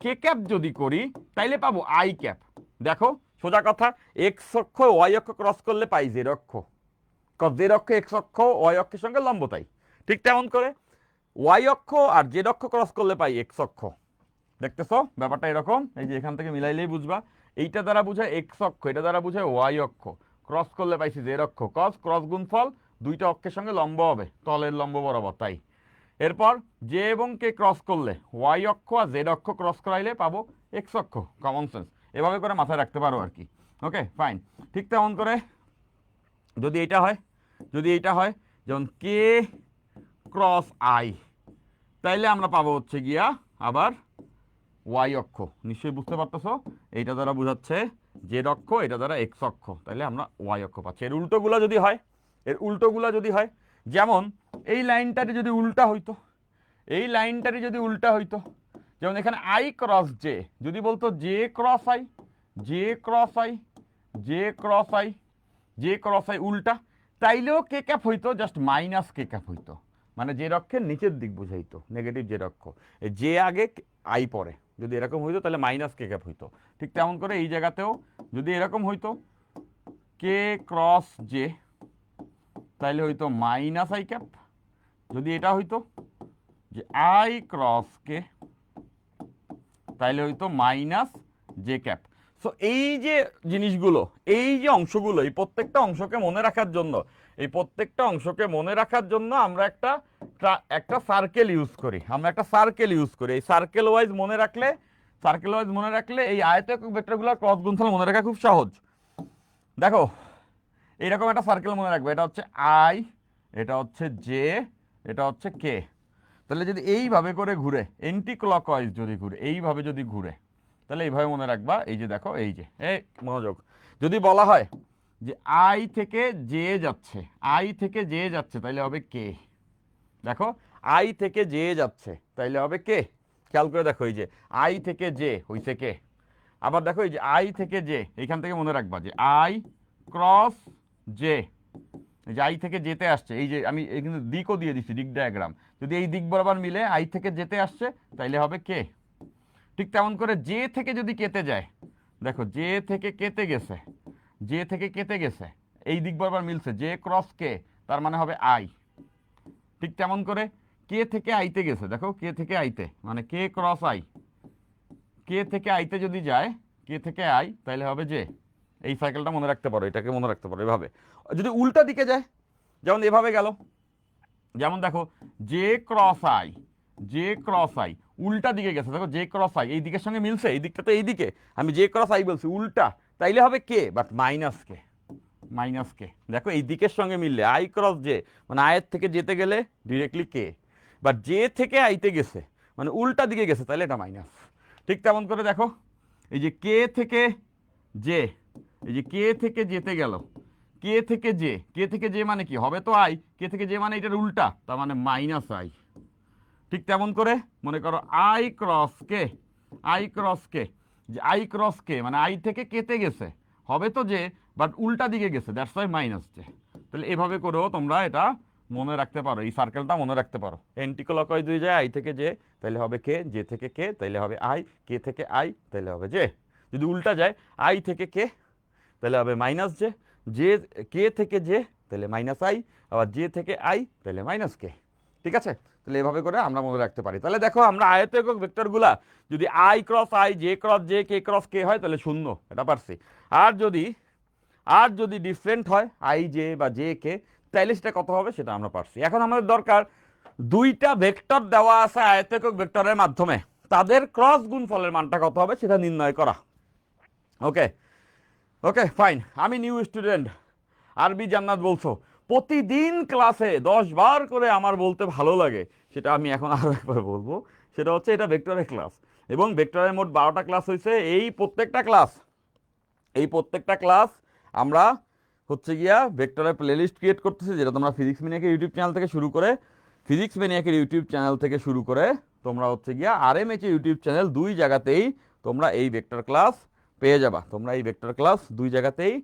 K cap যদি করি তাইলে পাবো আই ক্যাপ। দেখো সোজা কথা, এক্স অক্ষ ওয়াই অক্ষ ক্রস করলে পাই জেড অক্ষ, জেড অক্ষ এক্স অক্ষ ওয়াই অক্ষের সঙ্গে লম্ব, তাই ঠিক তেমন করে ওয়াই অক্ষ আর জেড অক্ষ ক্রস করলে পাই এক্স অক্ষ। দেখতেছো ব্যাপারটা এরকম, এই যে এখান থেকে মিলাইলেই বুঝবা, এইটা দ্বারা বোঝায় এক্স অক্ষ, এটা দ্বারা বোঝায় ওয়াই অক্ষ, ক্রস করলে পাইছি জেড অক্ষ, কস ক্রস গুণফল দুইটা অক্ষের সঙ্গে লম্ব হবে, তলের লম্ব বরাবর, তাই। এরপর জে এবং কে ক্রস করলে ওয়াই অক্ষ আর জেড অক্ষ ক্রস করাইলে পাবো এক্স অক্ষ, কমন সেন্স, এভাবে করে মাথায় রাখতে পারো আর কি। ওকে ফাইন, ঠিক তেমন করে যদি এইটা হয়, যদি এইটা হয় যেমন কে ক্রস আই, তাইলে আমরা পাবো হচ্ছে গিয়া আবার ওয়াই অক্ষ, নিশ্চয়ই বুঝতে পারতেছো, এইটা দ্বারা বোঝাচ্ছে জেড অক্ষ, এটা দ্বারা এক্স অক্ষ, তাহলে আমরা ওয়াই অক্ষ পাচ্ছি। এর উল্টোগুলা যদি হয়, এর উল্টোগুলা যদি হয়, যেমন এই লাইনটাতে যদি উল্টা হইতো, এই লাইনটারই যদি উল্টা হইতো, যেমন এখানে আই ক্রস জে, যদি বলতো J cross I, J cross I, J cross I, J cross I উল্টা, তাইলেও কে ক্যাপ হইতো, জাস্ট মাইনাস কে ক্যাপ হইতো, মানে জেড অক্ষের নিচের দিক বুঝাইতো, নেগেটিভ জেড অক্ষ, জে আগে আই পরে, যদি এরকম হইতো তাহলে মাইনাস কে ক্যাপ হইতো। ঠিক তেমন করে এই জায়গাতেও যদি এরকম হইতো কে ক্রস জে তাইলে হইতো মাইনাস আই ক্যাপ, যদি এটা হইতো যে আই ক্রস কে তাইলে হইতো মাইনাস জে ক্যাপ। সো এই যে জিনিসগুলো, এই যে অংশগুলো, এই প্রত্যেকটা অংশকে মনে রাখার জন্য, এই প্রত্যেকটা অংশকে মনে রাখার জন্য আমরা একটা সার্কেল ইউজ করি, আমরা একটা সার্কেল ইউজ করি। এই সার্কেল ওয়াইজ মনে রাখলে এই আয়তক্ষেত্রাকার ভেক্টরগুলোর ক্রস গুণফল মনে রাখা খুব সহজ। দেখো এইরকম একটা সার্কেল মনে রাখবে, এটা হচ্ছে আই, এটা হচ্ছে জে, এটা হচ্ছে কে। তাহলে যদি এইভাবে করে ঘুরে, এন্টি ক্লকওয়াইজ যদি ঘুরে, এইভাবে যদি ঘুরে, তাহলে এইভাবে মনে রাখবা। এই যে দেখো, এই যে মনোযোগ, যদি বলা হয় যে আই থেকে জে যাচ্ছে, আই থেকে জে যাচ্ছে তাইলে হবে কে। দেখো আই থেকে জে যাচ্ছে তাইলে হবে কে, খেয়াল করে দেখো, এই যে আই থেকে জে হইছে কে। আবার দেখো এই যে আই থেকে জে, এইখান থেকে মনে রাখবা যে আই ক্রস জে, এই যে আই থেকে যেতে আসছে, এই যে আমি কিন্তু দিকও দিয়ে দিচ্ছি, দিক ডায়াগ্রাম, যদি এই দিক বরাবর মিলে আই থেকে যেতে আসছে তাইলে হবে কে। ঠিক তেমন করে জে থেকে যদি কেটে যায়, দেখো জে থেকে কেটে গেছে, জে থেকে কেটে গেছে, এই দিক বরাবর মিলছে, জে ক্রস কে, তার মানে হবে আই। ঠিক তেমন করে কে থেকে আইতে গেছে, দেখো কে থেকে আইতে মানে কে ক্রস আই, কে থেকে আইতে যদি যায়, কে থেকে আই তাহলে হবে জে। এই সাইকেলটা মনে রাখতে পারো, এটাকে মনে রাখতে পারো এভাবে। যদি উল্টা দিকে যায়, যেমন এভাবে গেল, যেমন দেখো J cross I, J cross I উল্টা দিকে গেছে, দেখো জে ক্রস আই এই দিকের সঙ্গে মিলছে, এই দিকটা তো এই দিকে, আমি জে ক্রস আই বলছি উল্টা, তাইলে হবে কে, বাট মাইনাস কে, মাইনাস কে। দেখো এই দিকের সঙ্গে মিললে আই ক্রস জে মানে আয়ের থেকে যেতে গেলে ডিরেক্টলি কে, বাট জে থেকে আইতে গেছে মানে উল্টা দিকে গেছে তাহলে এটা মাইনাস। ঠিক তেমন করে দেখো এই যে কে থেকে জে, এই যে কে থেকে যেতে গেল, কে থেকে জে, কে থেকে জে মানে কি হবে তো আই, কে থেকে জে মানে এটার উল্টা, তার মানে মাইনাস আই। ঠিক তেমন করে মনে করো I cross K, I cross কে, যে আই ক্রস কে মানে আই থেকে কেটে গেছে, হবে তো যে বাট উল্টা দিকে গেছে, দ্যাটস ওয়াই মাইনাস জে। তাহলে এভাবে করেও তোমরা এটা মনে রাখতে পারো, এই সার্কেলটা মনে রাখতে পারো। এন্টিক্লকওয়াইজ হয়ে যায় আই থেকে জে তাহলে হবে কে, জে থেকে কে তাহলে হবে আই, কে থেকে আই তাহলে হবে জে। যদি উল্টা যায় আই থেকে কে তাহলে হবে মাইনাস জে, জে কে থেকে জে তাহলে মাইনাস আই, আবার জে থেকে আই তাহলে মাইনাস কে। ঠিক আছে, তাহলে এভাবে করে আমরা মনে রাখতে পারি। তাহলে দেখো আমরা আয়ত একক ভেক্টরগুলা যদি I cross I, J cross J, K cross কে হয় তাহলে শূন্য, এটা পারছি। আর যদি ডিফারেন্ট হয় আই জে বা জে কে তাইলে সেটা কত হবে সেটা আমরা পারছি। এখন আমাদের দরকার দুইটা ভেক্টর দেওয়া আছে আয়ত একক ভেক্টরের মাধ্যমে, তাদের ক্রস গুণফলের মানটা কত হবে সেটা নির্ণয় করা। ওকে ওকে ফাইন। আমি নিউ স্টুডেন্ট, আরবি জান্নাত বলছো, প্রতিদিন ক্লাসে 10 বার করে আমার বলতে ভালো লাগে, সেটা আমি এখন আরও একবার বলবো, সেটা হচ্ছে এটা ভেক্টরের ক্লাস, এবং ভেক্টরের মোট 12টা ক্লাস হয়েছে। এই প্রত্যেকটা ক্লাস আমরা হচ্ছে গিয়া ভেক্টরের প্লেলিস্ট ক্রিয়েট করতেছি, যেটা তোমরা ফিজিক্স ম্যানিয়াকের ইউটিউব চ্যানেল থেকে শুরু করে তোমরা হচ্ছে গিয়া আরএমএইচ ইউটিউব চ্যানেল, দুই জায়গাতেই তোমরা এই ভেক্টর ক্লাস পেয়ে যাবা, তোমরা এই ভেক্টর ক্লাস দুই জায়গাতেই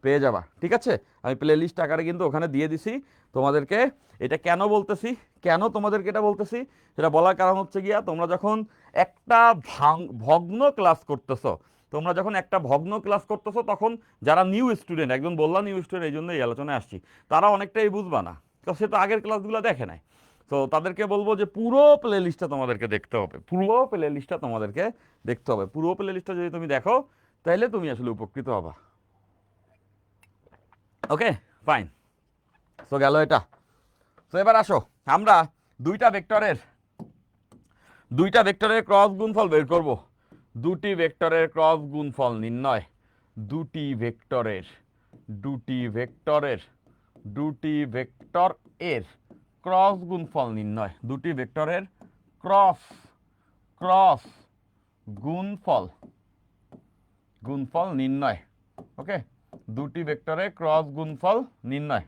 পেয়ে যাবা। ঠিক আছে, আমি প্লে লিস্ট আকারে কিন্তু ওখানে দিয়ে দিছি তোমাদেরকে। এটা কেন বলতেছি, কেন তোমাদেরকে এটা বলতেছি, সেটা বলার কারণ হচ্ছে গিয়া তোমরা যখন একটা ভগ্ন ক্লাস করতেছো, তখন যারা নিউ স্টুডেন্ট, একজন বললাম নিউ স্টুডেন্ট এই জন্য এই আলোচনায় আসছি, তারা অনেকটাই বুঝবা না, কারণ সে তো আগের ক্লাসগুলো দেখে নাই। তো তাদেরকে বলবো যে পুরো প্লে লিস্টটা তোমাদেরকে দেখতে হবে, পুরো প্লে লিস্টটা যদি তুমি দেখো তাহলে তুমি আসলে উপকৃত হবা। ওকে ফাইন, তো গেল এটা। তো এবার আসো আমরা দুইটা ভেক্টরের ক্রস গুণফল বের করব। দুটি ভেক্টরের ক্রস গুণফল নির্ণয়, দুটি ভেক্টর এর ক্রস গুণফল নির্ণয়, দুটি ভেক্টরের ক্রস গুণফল নির্ণয়। ওকে, দুটি ভেক্টরের ক্রস গুণফল নির্ণয়,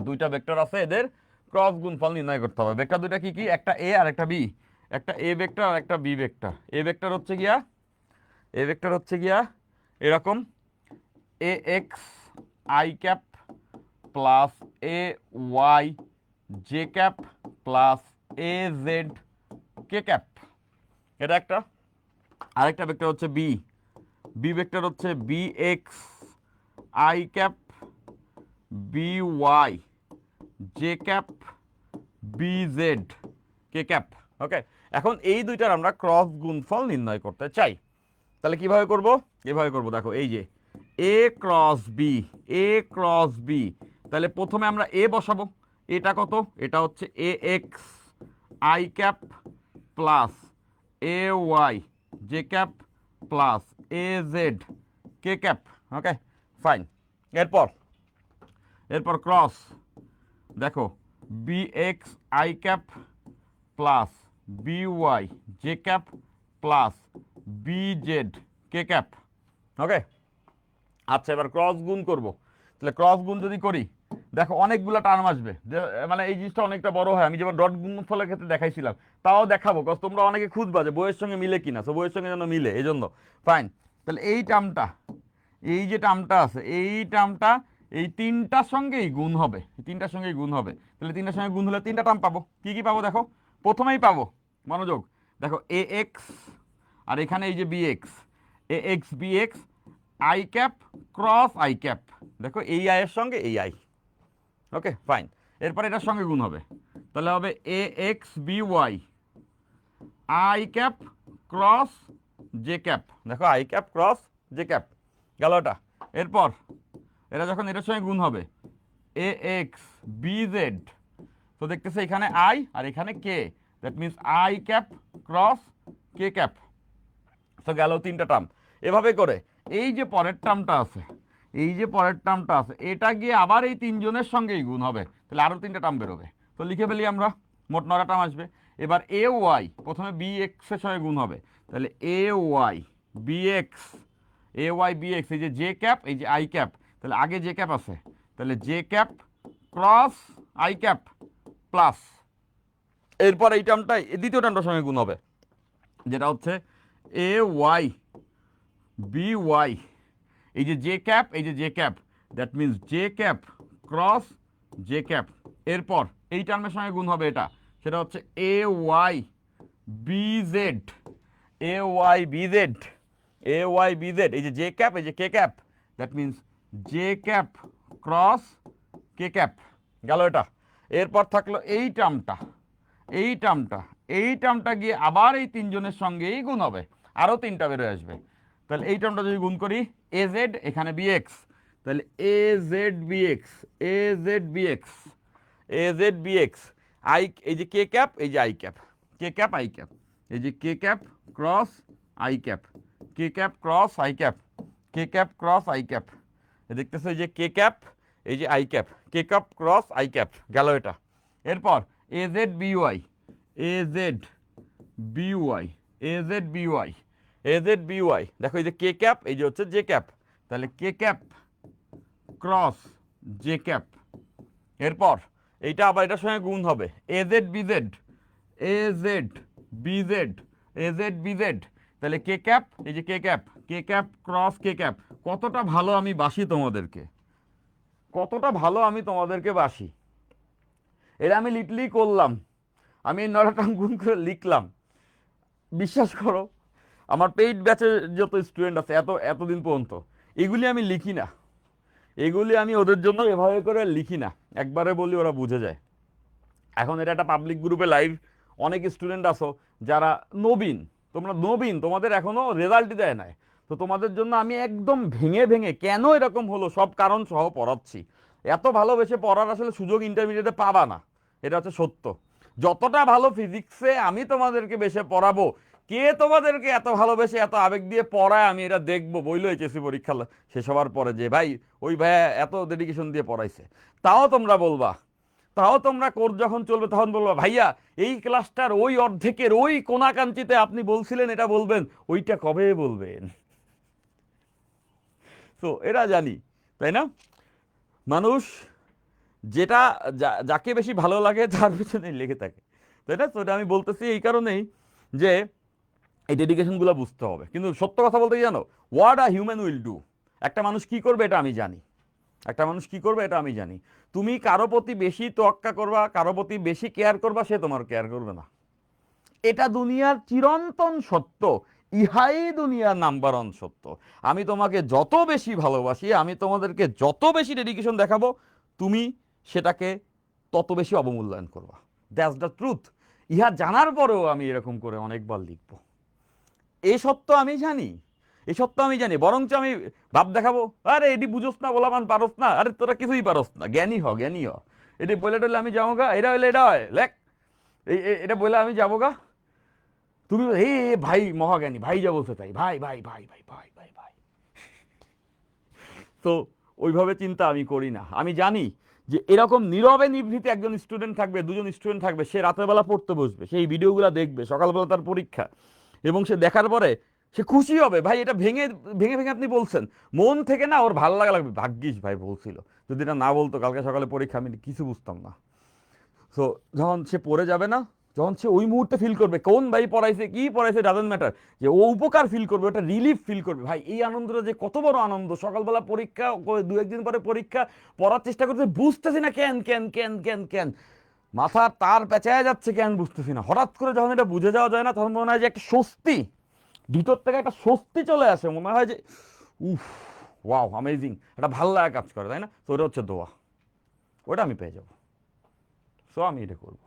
দুইটা ভেক্টর আছে, এদের ক্রস গুণফল নির্ণয় করতে হবে। ভেক্টর দুইটা কি কি, একটা এ আর একটা বি, একটা এ ভেক্টর আর একটা বি ভেক্টর। এ ভেক্টর হচ্ছে গিয়া এরকম A X I cap plus A Y J cap plus A Z K cap, এটা একটা। আরেকটা ভেক্টর হচ্ছে বি ভেক্টর হচ্ছে B X I cap B Y J cap B Z K cap. Okay, এখন এই দুইটার আমরা ক্রস গুণফল নির্ণয় করতে চাই। তাহলে কিভাবে করব? এভাবে করব, দেখো এই যে A cross B, A cross B, তাহলে প্রথমে আমরা এ বসাবো। এটা কত? এটা হচ্ছে A X I cap plus A Y J cap plus A Z K cap. Okay fine. এরপর এরপর ক্রস, দেখো B X I cap plus B Y J cap plus B Z K cap. Okay, আচ্ছা এবার cross গুণ করব। তাহলে cross গুণ যদি করি, দেখো অনেকগুলো টার্ম আসবে, মানে এই জিনিসটা অনেকটা বড় হয়। আমি যেমন ডট গুণফলের ক্ষেত্রে দেখাইছিলাম, তাও দেখাবো, কারণ তোমরা অনেকে খুঁজবা যে বইয়ের সঙ্গে মিলে কিনা, তো বইয়ের সঙ্গে যেন মিলে, এই জন্য ফাইন। তাহলে এই টার্মটা, এই যে টার্মটা আছে, এই টার্মটা এই তিনটার সঙ্গেই গুণ হবে, তিনটার সঙ্গেই গুণ হবে। তাহলে তিনটার সঙ্গে গুণ হলে তিনটা টার্ম পাবো। কি কি পাবো দেখো? প্রথমেই পাবো, মনোযোগ, দেখো এ এক্স আর এখানে এই যে B X, A X B X I cap cross I cap, দেখো এই আয়ের সঙ্গে এই আই। Okay fine. এরপর এটার সঙ্গে গুণ হবে, তাহলে হবে A X B Y I cap cross J cap, দেখো I cap cross J cap গেল এটা। এরপর এটা যখন এটার সঙ্গে গুণ হবে, এ এক্স বি জেড, তো দেখতেছে এখানে আই আর এখানে K, that means I cap cross K cap. তো গেল তিনটা টার্ম। এভাবে করে এই যে পরের টার্মটা আছে, এই যে পরের টার্মটা আছে, এটা গিয়ে আবার এই তিনজনের সঙ্গেই গুণ হবে, তাহলে আরও তিনটা টার্ম বেরোবে। তো লিখে ফেলি আমরা, মোট 9টা টার্ম আসবে। এবার এ ওয়াই প্রথমে বি এক্সের সঙ্গে গুণ হবে, তাহলে A Y B X, A Y B x, এই যে জে ক্যাপ এই যে আই ক্যাপ, তাহলে আগে জে ক্যাপ আছে, তাহলে J cap cross I cap plus, এরপর এই টার্মটা দ্বিতীয় টার্মটার সঙ্গে গুণ হবে, যেটা হচ্ছে এ ওয়াই বি ওয়াই, এই যে জে ক্যাপ এই যে J cap, that means J cap cross J cap. এরপর এই টার্মের সঙ্গে গুণ হবে এটা, সেটা হচ্ছে A Y B Z, A Y B Z, A Y B Z, এই যে জে ক্যাপ এই যে K cap, that means J cap cross K cap গেল এটা। এরপর থাকলো এই টার্মটা, এই টার্মটা, এই টার্মটা গিয়ে আবার এই তিনজনের সঙ্গেই গুণ হবে, আরও তিনটা বেরোয় আসবে। তাহলে এই টার্মটা যদি গুণ করি, এ জেড এখানে বি এক্স, তাহলে A Z B X, A Z B X, A Z B X I, এই যে কে ক্যাপ এই যে I cap, K cap I cap, এই যে K cap cross I cap, K cap cross I cap, K cap cross I cap, দেখতেছো এই যে K cap এই যে I cap, K cap cross I cap গেল এটা। এরপর এ Z B Y, A Z B Y, A Z B Y, A Z B Y, দেখো এই যে কে ক্যাপ এই যে হচ্ছে জে ক্যাপ, তাহলে K cap cross J cap. এরপর এইটা আবার এটার সঙ্গে গুণ হবে, A Z B Z, A Z B Z, A Z B Z, তাহলে কে ক্যাপ এই যে K cap, K cap cross K cap. কতটা ভালো আমি বাসি তোমাদেরকে, কতটা ভালো আমি তোমাদেরকে বাসি। এটা আমি লিটলি করলাম, আমি এই 9টা টার্ম গুণ করে লিখলাম। বিশ্বাস করো আমার পেইড ব্যাচের যত স্টুডেন্ট আছে এতদিন পর্যন্ত, এগুলি আমি লিখি না, এগুলি আমি ওদের জন্য এভাবে করে লিখি না, একবারে বলি ওরা বুঝে যায়। এখন এটা একটা পাবলিক গ্রুপে লাইভ, অনেক স্টুডেন্ট আছো যারা নবীন, তোমরা নবীন, তোমাদের এখনও রেজাল্টই দেয় নাই, তো তোমাদের জন্য আমি একদম ভেঙে ভেঙে কেন এরকম হলো সব কারণ সহ পড়াচ্ছি। এত ভালোবেসে পড়ার আসলে সুযোগ ইন্টারমিডিয়েটে পাবা না, এটা হচ্ছে সত্য। যতটা ভালো ফিজিক্সে আমি তোমাদেরকে বেশি পড়াবো, কে তোমাদেরকে এত ভালোবেসে এত আবেগ দিয়ে পড়ায় আমি এটা দেখবো বইলো এইচএসসি পরীক্ষা শেষ হওয়ার পরে, যে ভাই ওই ভাইয়া এত ডেডিকেশন দিয়ে পড়াইছে। তাও তোমরা বলবা, তাও তোমরা কোর্স যখন চলবে তখন বলবা ভাইয়া এই ক্লাসটার ওই অর্ধেকের ওই কোনাকাঞ্চিতে আপনি বলছিলেন এটা বলবেন, ওইটা কবে বলবেন। তো এরা জানি, তাই না? মানুষ যেটা যাকে বেশি ভালো লাগে তার পিছনে লেগে থাকে, তাই না? তো এটা আমি বলতেছি এই কারণেই যে এই ডেডিকেশনগুলো বুঝতে হবে। কিন্তু সত্য কথা বলতে কি জানো, what a human will do, একটা মানুষ কি করবে এটা আমি জানি, একটা মানুষ কি করবে এটা আমি জানি। তুমি কারো প্রতি বেশি তোয়াক্কা করবা, কারো প্রতি বেশি কেয়ার করবা, সে তোমার কেয়ার করবে না। এটা দুনিয়ার চিরন্তন সত্য। ইহাই দুনিয়ার নাম্বার ওয়ান সত্য। আমি তোমাকে যত বেশি ভালোবাসি, আমি তোমাদেরকে যত বেশি ডেডিকেশন দেখাবো, তুমি সেটাকে তত বেশি অবমূল্যায়ন করবা। That's the truth. ইহা জানার পরেও আমি এরকম করে অনেকবার লিখবো। এই সত্য আমি জানি, এই সত্য আমি জানি, বরঞ্চ আমি ভাব দেখাবো, আরে এটি বুঝোস না, বলামান পারস না, আরে তোরা কিছুই পারস না, জ্ঞানী হ, জ্ঞানী হ। এটি বলে টলে আমি যাবো গা, এটা হইলে এটা হয় লেখ, এটা বলে আমি যাবো গা, তুমি ভাই মহাজ্ঞানী, ভাই যা বলতে চাই, ভাই ভাই ভাই ভাই ভাই ভাই ভাই। তো ওইভাবে চিন্তা আমি করি না। আমি জানি যে এরকম নীরবে নিভৃতে একজন স্টুডেন্ট থাকবে, দুজন স্টুডেন্ট থাকবে, সে রাতের বেলা পড়তে বসবে, সেই ভিডিওগুলো দেখবে, সকালবেলা তার পরীক্ষা, এবং সে দেখার পরে সে খুশি হবে, ভাই এটা ভেঙে ভেঙে ভেঙে আপনি বলছেন, মন থেকে না ওর ভালো লাগা লাগবে, ভাগ্যিস ভাই বলছিল, যদি এটা না বলতো কালকে সকালে পরীক্ষা আমি কিছু বুঝতাম না। সো যখন সে পড়ে যাবে না, যখন সে ওই মুহূর্তে ফিল করবে কোন ভাই পড়াইছে, কি পড়াইছে, ডাজন্ট ম্যাটার, যে ও উপকার ফিল করবে, ওটা রিলিফ ফিল করবে, ভাই এই আনন্দটা যে কত বড় আনন্দ। সকালবেলা পরীক্ষা, দু একদিন পরে পরীক্ষা, পড়ার চেষ্টা করতে বুঝতেছি না কেন কেন কেন কেন কেন, মাথা তার পেঁচায় যাচ্ছে কেন বুঝতেছি না, হঠাৎ করে যখন এটা বুঝে যাওয়া যায় না, তখন মনে হয় যে একটা স্বস্তি, ভিতর থেকে একটা স্বস্তি চলে আসে, মনে হয় যে উফ, ওয়াও, অ্যামেজিং, একটা ভালো লাগা কাজ করে, তাই না? তো ওটা হচ্ছে দোয়া, ওটা আমি পেয়ে যাবো। সো আমি এটা করবো,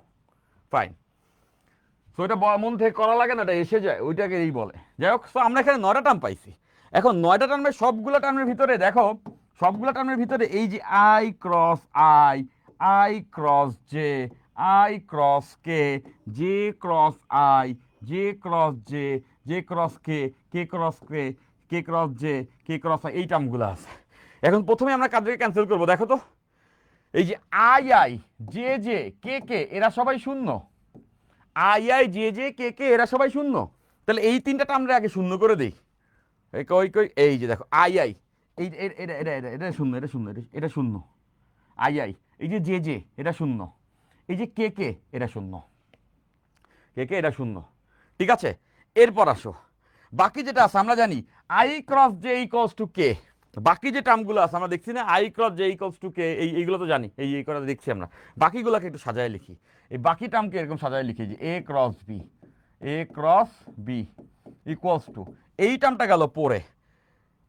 ফাইন। সো এটা মন থেকে করা লাগে না, এটা এসে যায়, ওইটাকে এই বলে। যাই হোক, সো আমরা এখানে 9টা টার্ম পাইছি। এখন 9টা টার্মের সবগুলো টার্মের ভিতরে দেখো, সবগুলো টার্মের ভিতরে এই যে I cross I, I cross J, I cross K, J cross I, J cross J, J cross K cross K cross J, K cross I, এই টার্মগুলো আছে। এখন প্রথমে আমরা কাদেরকে ক্যান্সেল করবো দেখো তো। এই যে আই আই, জে জে, কে এরা সবাই শূন্য, I I J J K এরা সবাই শূন্য। তাহলে এই তিনটা আমরা আগে শূন্য করে দিই। কই কই, এই যে দেখো আই আই, এই এটা এটা এটা এটা শূন্য, এটা শূন্য, এটা শূন্য, আই আই, এই যে জে এটা শূন্য, এই যে কে এটা শূন্য, কে এটা শূন্য। ঠিক আছে, এরপর আসো বাকি যেটা আছে আমরা জানি I cross J equals to K. বাকি যে টার্মগুলো আছে আমরা দেখছি না, I cross J equals to K, এইগুলো তো জানি, এই কথা দেখছি আমরা। বাকিগুলোকে একটু সাজায় লিখি, এই বাকি টার্মকে এরকম সাজায় লিখি যে A cross B equals to, এই টার্মটা গেল পরে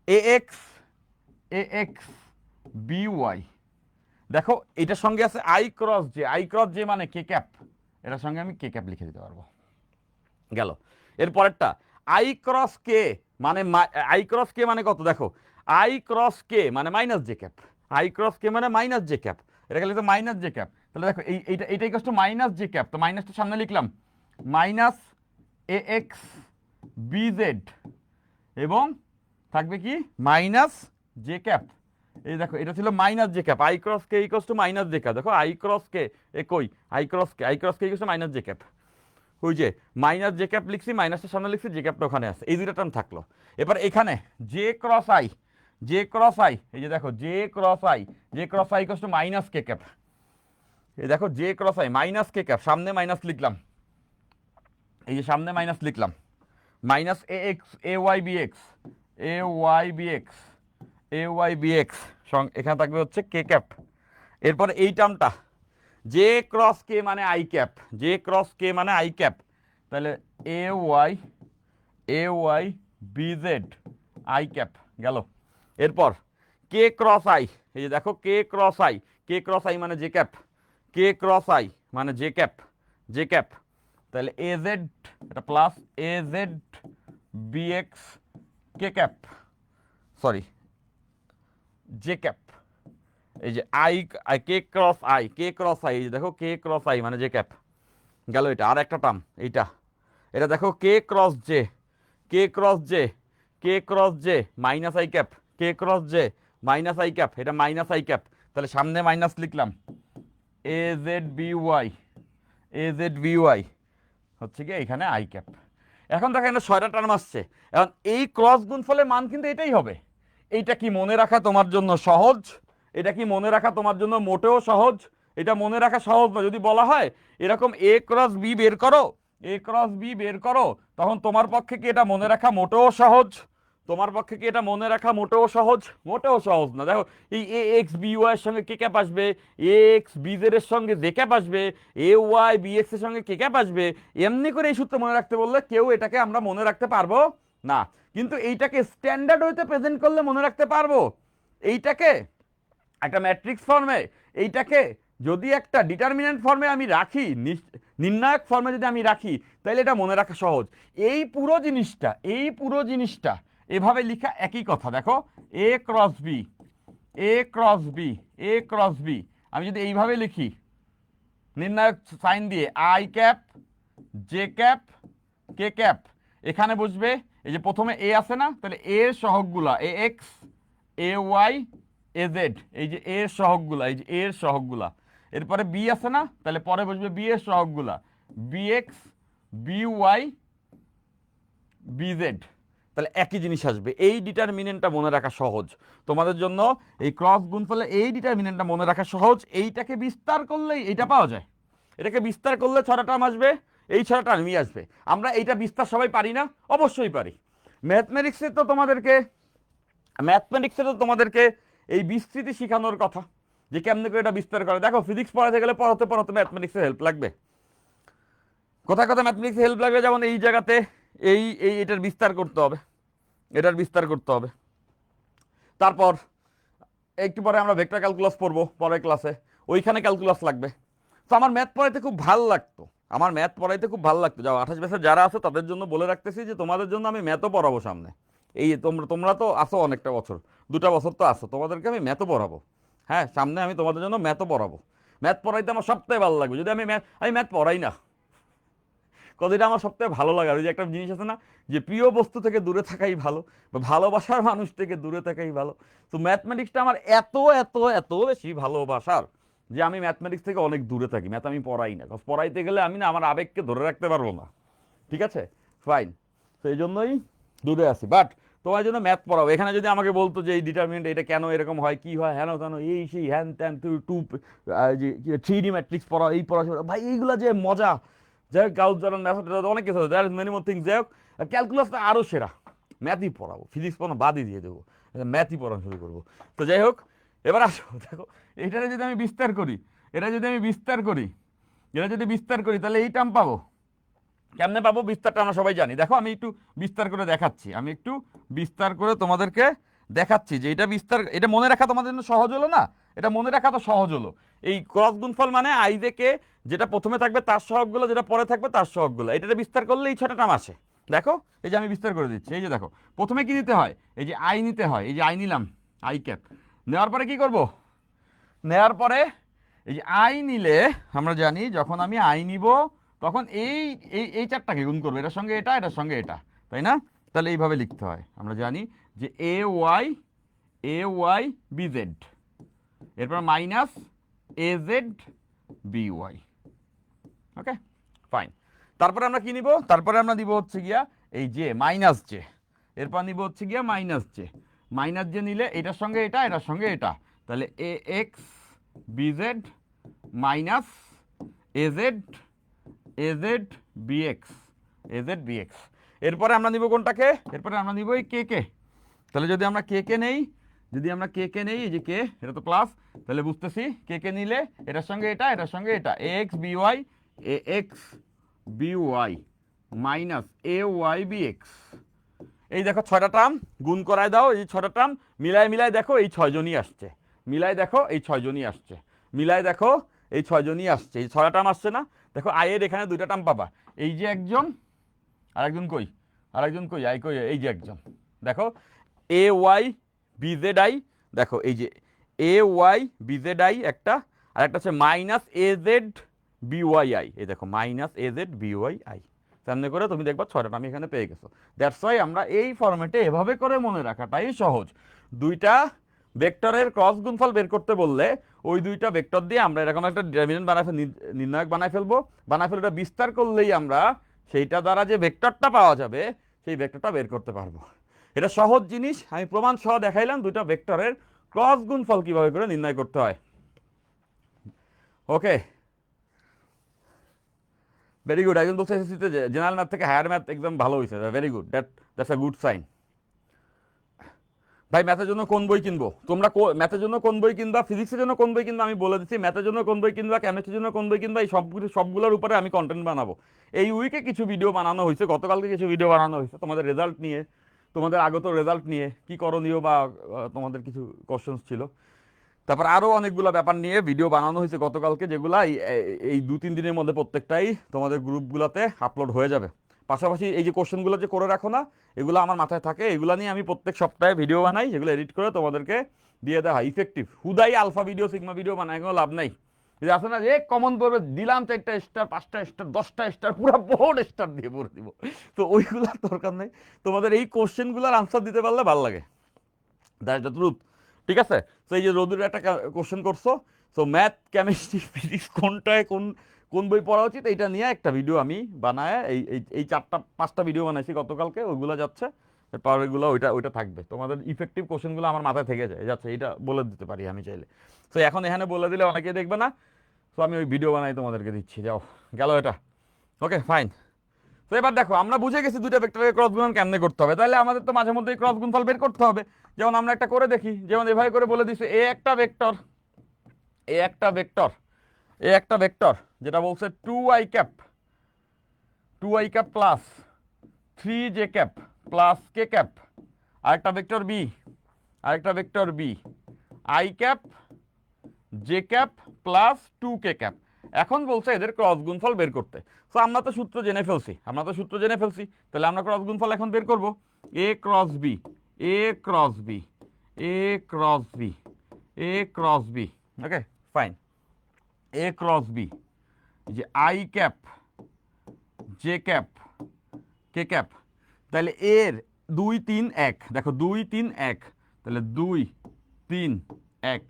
এ এক্স বি ওয়াই। দেখো এটার সঙ্গে আছে আই ক্রস জে মানে কে ক্যাপ, এটার সঙ্গে আমি কে ক্যাপ লিখে দিতে পারবো, গেল। এর পরেরটা আই ক্রস কে মানে, আই ক্রস কে মানে কত, দেখো আই ক্রস কে মানে minus J cap, I cross কে মানে মাইনাস জে ক্যাপ, এটা গেলে তো মাইনাস জে ক্যাপ। তাহলে দেখো এইটা equal to minus J cap, তো মাইনাসটা সামনে লিখলাম, মাইনাস এ এক্স বি জেড, এবং থাকবে কি মাইনাস জে ক্যাপ। এই দেখো এটা ছিল minus J cap, I cross K equal to minus J cap. দেখো আই ক্রস কে কই, I cross K equal to minus J cap, ওই যে মাইনাস জে ক্যাপ লিখছি, মাইনাসের সামনে লিখছি, জে ক্যাপটা ওখানে আছে, এই দুইটা টার্ম থাকলো। এবার এখানে জে ক্রস আই, এই যে দেখো J cross I equal to minus K cap. এই দেখো J cross I minus K cap, সামনে মাইনাস লিখলাম, এই যে সামনে মাইনাস লিখলাম, minus A X A Y B x, এখানে থাকবে হচ্ছে কে ক্যাপ। এরপর এই টার্মটা জে ক্রস কে মানে আই ক্যাপ, তাহলে A Y B Z I cap গেল। এরপর কে ক্রস আই, এই যে দেখো কে ক্রস আই মানে জে ক্যাপ, মানে জে ক্যাপ, তাহলে এ জেড, এটা plus A Z B X K cap, sorry J cap, এই যে কে ক্রস আই, এই যে দেখো কে ক্রস আই মানে জে ক্যাপ গেল। এটা আর একটা টার্ম, এটা দেখো K cross J minus I cap, এটা মাইনাস আই ক্যাপ, তাহলে সামনে মাইনাস লিখলাম, এ জেড বি ওয়াই হচ্ছে কি এখানে আই ক্যাপ। এখন দেখো এখানে 6টা টার্ম আসছে। এখন এই ক্রস গুণফলের মান কিন্তু এটাই হবে। এইটা কি মনে রাখা তোমার জন্য সহজ? এটা কি মনে রাখা তোমার জন্য মোটেও সহজ? এটা মনে রাখা সহজ না। যদি বলা হয় এরকম এ ক্রস বি বের করো, তখন তোমার পক্ষে কি এটা মনে রাখা মোটেও সহজ? মোটেও সহজ না। দেখো এই এ এক্স বি ওয়াই এর সঙ্গে কে ক্যাপ আসবে, এ এক্স বি জেড এর সঙ্গে জে ক্যাপ আসবে, এ ওয়াই বি এক্স এর সঙ্গে কে ক্যাপ আসবে। এমনি করে এই সূত্র মনে রাখতে বললে কেউ এটাকে আমরা মনে রাখতে পারবো না, কিন্তু এইটাকে স্ট্যান্ডার্ড হইতে প্রেজেন্ট করলে মনে রাখতে পারবো। এইটাকে একটা ম্যাট্রিক্স ফর্মে, এইটাকে যদি একটা ডিটারমিনেন্ট ফর্মে আমি রাখি, নির্ণায়ক ফর্মে যদি আমি রাখি, তাহলে এটা মনে রাখা সহজ। এই পুরো জিনিসটা এভাবে লেখা একই কথা। দেখো এ cross B, A cross B, A cross B, আমি যদি এইভাবে লিখি নির্ণায়ক সাইন দিয়ে I cap, J cap, K cap, এখানে বসবে এই যে প্রথমে এ আছে না, তাহলে এর সহগগুলা A X, A Y, A Z, এই যে এর সহগগুলা, এই যে এর সহগগুলা। এরপরে বি আছে না, তাহলে পরে বসবে বি এর সহগগুলা B X, B Y, B Z. তাহলে একই জিনিস আসবে। এই ডিটারমিনেন্টটা মনে রাখা সহজ তোমাদের জন্য। এই ক্রস গুণফলে এই ডিটারমিনেন্টটা মনে রাখা সহজ। এইটাকে বিস্তার করলেই এইটা পাওয়া যায়। এটাকে বিস্তার করলে 6টা টার্ম আসবে, এই 6টা টার্মই আসবে। আমরা এইটা বিস্তার সবাই পারি না? অবশ্যই পারি। ম্যাথমেটিক্সে তো তোমাদেরকে এই বিস্তৃতি শেখানোর কথা, যে কেমনে করে এটা বিস্তার করে। দেখো ফিজিক্স পড়াতে গেলে পড়াতে পড়াতে ম্যাথমেটিক্সের হেল্প লাগবে, কোথায় কোথায় ম্যাথমেটিক্সের হেল্প লাগবে। যেমন এই জায়গাতে এটার বিস্তার করতে হবে, এটার বিস্তার করতে হবে। তারপর একটু পরে আমরা ভেক্টর ক্যালকুলাস পড়বো পরের ক্লাসে, ওইখানে ক্যালকুলাস লাগবে। তো আমার ম্যাথ পড়াইতে খুব ভালো লাগতো, যাও 28 বছর যারা আছে তাদের জন্য বলে রাখতেছি যে তোমাদের জন্য আমি ম্যাথও পড়াবো সামনে। এই তোমরা তো আসো অনেকটা বছর, 2টা বছর তো আসো, তোমাদেরকে আমি ম্যাথও পড়াবো। হ্যাঁ, সামনে আমি তোমাদের জন্য ম্যাথও পড়াবো। ম্যাথ পড়াইতে আমার সবথেকে ভালো লাগবে। যদি আমি ম্যাথ পড়াই না, কতটা আমার সবথেকে ভালো লাগে। আর ওই যে একটা জিনিস আছে না, যে প্রিয় বস্তু থেকে দূরে থাকাই ভালো, বা ভালোবাসার মানুষ থেকে দূরে থাকাই ভালো। তো ম্যাথমেটিক্সটা আমার এত এত এত বেশি ভালোবাসার যে আমি ম্যাথমেটিক্স থেকে অনেক দূরে থাকি। ম্যাথ আমি পড়াই না, পড়াইতে গেলে আমি না আমার আবেগকে ধরে রাখতে পারবো না। ঠিক আছে, ফাইন। তো এই জন্যই দূরে আছি। বাট তোমার জন্য ম্যাথ পড়াবো। এখানে যদি আমাকে বলতো যে এই ডিটারমিনেন্ট এটা কেন এরকম হয়, কি হয়, হ্যান তেন এই সেই হ্যান ত্যান, টু যে 3D ম্যাট্রিক্স পড়া, এই পড়াশোনা, ভাই এইগুলো যে মজা। যাই হোক, গাউস জানান, ম্যাথ অনেক কিছু আছে, there is many more things. যাই হোক, ক্যালকুলাসটা আরও সেরা। ম্যাথই পড়াবো, ফিজিক্স পড়ানো বাদই দিয়ে দেবো, ম্যাথই পড়ানো শুরু করবো। তো যাই হোক, এবার আসো, দেখো এটারে যদি আমি বিস্তার করি, এটা যদি আমি বিস্তার করি, এটা যদি বিস্তার করি, তাহলে এই টার্ম পাবো। কেমনে পাবো? বিস্তারটা আমরা সবাই জানি। দেখো আমি একটু বিস্তার করে দেখাচ্ছি, আমি একটু বিস্তার করে তোমাদেরকে দেখাচ্ছি যে এটা বিস্তার, এটা মনে রাখা তোমাদের জন্য সহজ হলো না? এটা মনে রাখা তো সহজ হলো। এই ক্রস গুণফল মানে আইজেকে যেটা প্রথমে থাকবে তার সহগগুলো, যেটা পরে থাকবে তার সহগগুলো, এটা বিস্তার করলে এই 6টা টার্ম আসে। দেখো এই যে আমি বিস্তার করে দিচ্ছি, এই যে দেখো প্রথমে কি নিতে হয়, এই যে আই নিতে হয়, এই যে আই নিলাম, আই ক্যাপ নেওয়ার পরে কি করব, নেওয়ার পরে এই যে আই নিলে আমরা জানি যখন আমি আই নিব তখন এই এই এই 4টাকে গুণ করবো, এটার সঙ্গে এটা, এটার সঙ্গে এটা, তাই না? তাহলে এইভাবে লিখতে হয়। আমরা জানি যে এ ওয়াই বি জেড, এরপর minus A Z B Y. Okay, fine. তারপরে আমরা কি নিব? তারপরে আমরা দিব হচ্ছে গিয়া এই যে মাইনাস জে, এরপর নিব হচ্ছে গিয়া মাইনাস জে। মাইনাস জে নিলে এটার সঙ্গে এটা, এটার সঙ্গে এটা, তাহলে A X B Z minus A Z B X, A Z B X. এরপরে আমরা নিব কোনটাকে? এরপরে আমরা নিব এই কে কে। তাহলে যদি আমরা কে কে নেই, এই যে কে, এটা তো প্লাস, তাহলে বুঝতেছি কে কে নিলে এটার সঙ্গে এটা, এটার সঙ্গে এটা, এ এক্স বি ওয়াই, এ এক্স বি ওয়াই মাইনাস এ ওয়াই বি এক্স। এই দেখো 6টা টার্ম গুণ করায় দাও, এই 6টা টার্ম মিলায় দেখো এই 6 জনই আসছে, মিলায় দেখো এই 6 জনই আসছে, মিলায় দেখো এই 6 জনই আসছে, এই 6টা টার্ম আসছে না? দেখো আয়ের এখানে 2টা টার্ম পাবা, এই যে একজন, আরেকজন কই, আই কই, এই যে একজন। দেখো এ ওয়াই বিজেড আই, দেখো এই যে এ ওয়াই বিজেড আই একটা, আর একটা হচ্ছে minus A Z by I, এই দেখো minus A Z by I. সামনে করে তুমি দেখবা 6টা আমি এখানে পেয়ে গেছো। দ্যাটস ওয়াই আমরা এই ফরম্যাটে এভাবে করে মনে রাখাটাই সহজ। 2টা ভেক্টরের ক্রস গুণফল বের করতে বললে ওই 2টা ভেক্টর দিয়ে আমরা এরকম একটা ডিটারমিনেন্ট নির্ণায়ক বানায় ফেলবো, এটা বিস্তার করলেই আমরা সেইটা দ্বারা যে ভেক্টরটা পাওয়া যাবে সেই ভেক্টরটা বের করতে পারবো। এটা সহজ জিনিস, আমি প্রমাণ সহ দেখাইলাম 2টা ভেক্টরের ক্রস গুণফল কিভাবে করে নির্ণয় করতে হয়। Okay, very good. একজন বলছে এসএসসিতে জেনারেল ম্যাথ থেকে হায়ার ম্যাথ একদম ভালো হয়েছে, very good, that's a good sign. ভাই ম্যাথের জন্য কোন বই কিনবো? তোমরা ম্যাথের জন্য কোন বই কিনবা, ফিজিক্সের জন্য কোন বই কিনবা আমি বলে দিচ্ছি, ম্যাথের জন্য কোন বই কিনবা, কেমিস্ট্রির জন্য কোন বই কিনবা, এই সবগুলোর উপরে আমি কন্টেন্ট বানাবো। এই উইকে কিছু ভিডিও বানানো হয়েছে, গতকালকে কিছু ভিডিও বানানো হয়েছে তোমাদের রেজাল্ট নিয়ে, তোমাদের আগত রেজাল্ট নিয়ে কি করণীয় বা তোমাদের কিছু কোশ্চেন্স ছিল। তারপর আরও অনেকগুলো ব্যাপার নিয়ে ভিডিও বানানো হয়েছে গতকালকে, যেগুলা এই 2-3 দিনের মধ্যে প্রত্যেকটাই তোমাদের গ্রুপগুলোতে আপলোড হয়ে যাবে। পাশাপাশি এই যে কোশ্চেনগুলো যে করে রাখো না, এগুলো আমার মাথায় থাকে, এগুলো নিয়ে আমি প্রত্যেক সপ্তাহে ভিডিও বানাই, যেগুলো এডিট করে তোমাদেরকে দিয়ে দেওয়া হয়। ইফেক্টিভ হুদাই আলফা ভিডিও সিগমা ভিডিও বানায় কোনো লাভ নাই। যে আছে না যে কমন পড়বে, দিলাম 4টা স্টার 5টা স্টার 10টা স্টার পুরো বোর্ড স্টার দিয়ে পড়ে দিব, তো ওইগুলোর দরকার নেই। তোমাদের এই কোশ্চেনগুলোর আনসার দিতে পারলে ভালো লাগে, দ্যাটস দ্য ট্রুথ। ঠিক আছে, তো এই যে রোদুর একটা কোশ্চেন করছো, সো ম্যাথ কেমিস্ট্রি ফিজিক্স কোনটায় কোন কোন বই পড়া উচিত, এইটা নিয়ে একটা ভিডিও আমি বানায় এই এই এই 4-5টা ভিডিও বানাইছি গতকালকে, ওইগুলো যাচ্ছে। এরপর ওইগুলো ওইটা থাকবে, তোমাদের ইফেক্টিভ কোশ্চেনগুলো আমার মাথায় থেকে যায় যাচ্ছে, এটা বলে দিতে পারি আমি চাইলে। তো এখন এখানে বলে দিলে অনেকেই দেখবে না, তো আমি ওই ভিডিও বানাই তোমাদেরকে দিচ্ছি, যাও গেল এটা। Okay fine. তো এবার দেখো আমরা বুঝে গেছি দুইটা ভেক্টরের ক্রস গুণন কেমনে করতে হবে, তাহলে আমাদের তো মাঝে মধ্যে ক্রস গুণফল বের করতে হবে। যেমন আমরা একটা করে দেখি, যেমন এভাবে করে বলে দিচ্ছে এ একটা ভেক্টর, এ একটা ভেক্টর, এ একটা ভেক্টর, যেটা বলছে 2i cap, 2i cap plus 3j cap plus K cap, আরেকটা ভেক্টর বি, আরেকটা vector B, I cap J cap plus 2k cap. এখন বলছে এদের ক্রস গুণফল বের করতে। তো আমরা তো সূত্র জেনে ফেলছি, তাহলে আমরা ক্রস গুণফল এখন বের করব। এ cross B, A cross B, A cross B, A cross B, okay fine. A cross B, যে I cap J cap K cap, তাহলে এর 2-3-1, দেখো 2-3-1, তাহলে 2-3-1।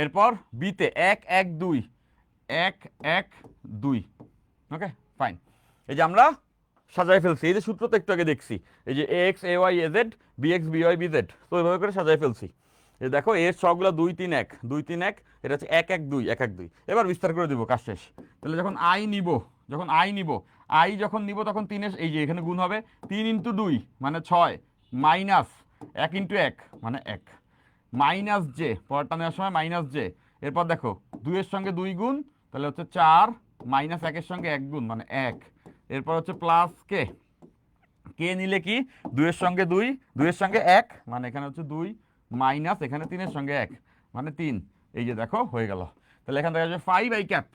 এরপর বিতে 1-1-2, 1-1-2, ওকে ফাইন। এই যে আমরা সাজাই ফেলছি, এই যে সূত্র তো একটু আগে দেখছি, এই যে X A Y A Z B X B Y B Z, তো এইভাবে করে সাজাই ফেলছি। এই দেখো এর সবগুলো 2-3-1, 2-3-1, এটা হচ্ছে 1-1-2, 1-1-2। এবার বিস্তার করে দিব, কাজ শেষ। তাহলে যখন আই নিব, যখন আই নিব, আই যখন নিব তখন 3-এর এই যে এখানে গুণ হবে, 3 × 2 মানে 6, মাইনাস 1 × 1 মানে 1, মাইনাস জে, পরেরটা নেওয়ার সময় মাইনাস জে। এরপর দেখো 2-এর সঙ্গে 2 গুণ, তাহলে হচ্ছে 4, মাইনাস 1-এর সঙ্গে 1 গুণ মানে 1। এরপর হচ্ছে প্লাস কে, কে নিলে কি 2-এর সঙ্গে 2, 2-এর সঙ্গে 1 মানে এখানে হচ্ছে 2, মাইনাস এখানে 3-এর সঙ্গে 1 মানে 3। এই যে দেখো হয়ে গেল। তাহলে এখান থেকে আসবে 5i ক্যাপ,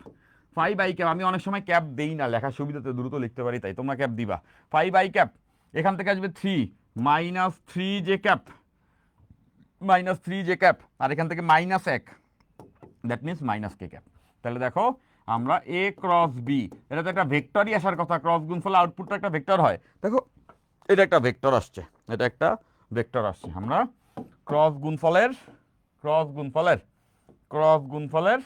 5i ক্যাপ, আমি অনেক সময় ক্যাপ দেই না, লেখার সুবিধাতে দ্রুত লিখতে পারি, তাই তোমরা ক্যাপ দিবা। 5i ক্যাপ, এখান থেকে আসবে 3 minus 3j cap, minus 3j cap, আর এখান থেকে -1, that means minus K cap. তাহলে দেখো আমরা এ ক্রস বি, এটা তো একটা ভেক্টরই আসার কথা, ক্রস গুণফল আউটপুটটা একটা ভেক্টর হয়। দেখো এটা একটা ভেক্টর আসছে, এটা একটা ভেক্টর আসছে। আমরা ক্রস গুণফলের, ক্রস গুণফলের, ক্রস গুণফলের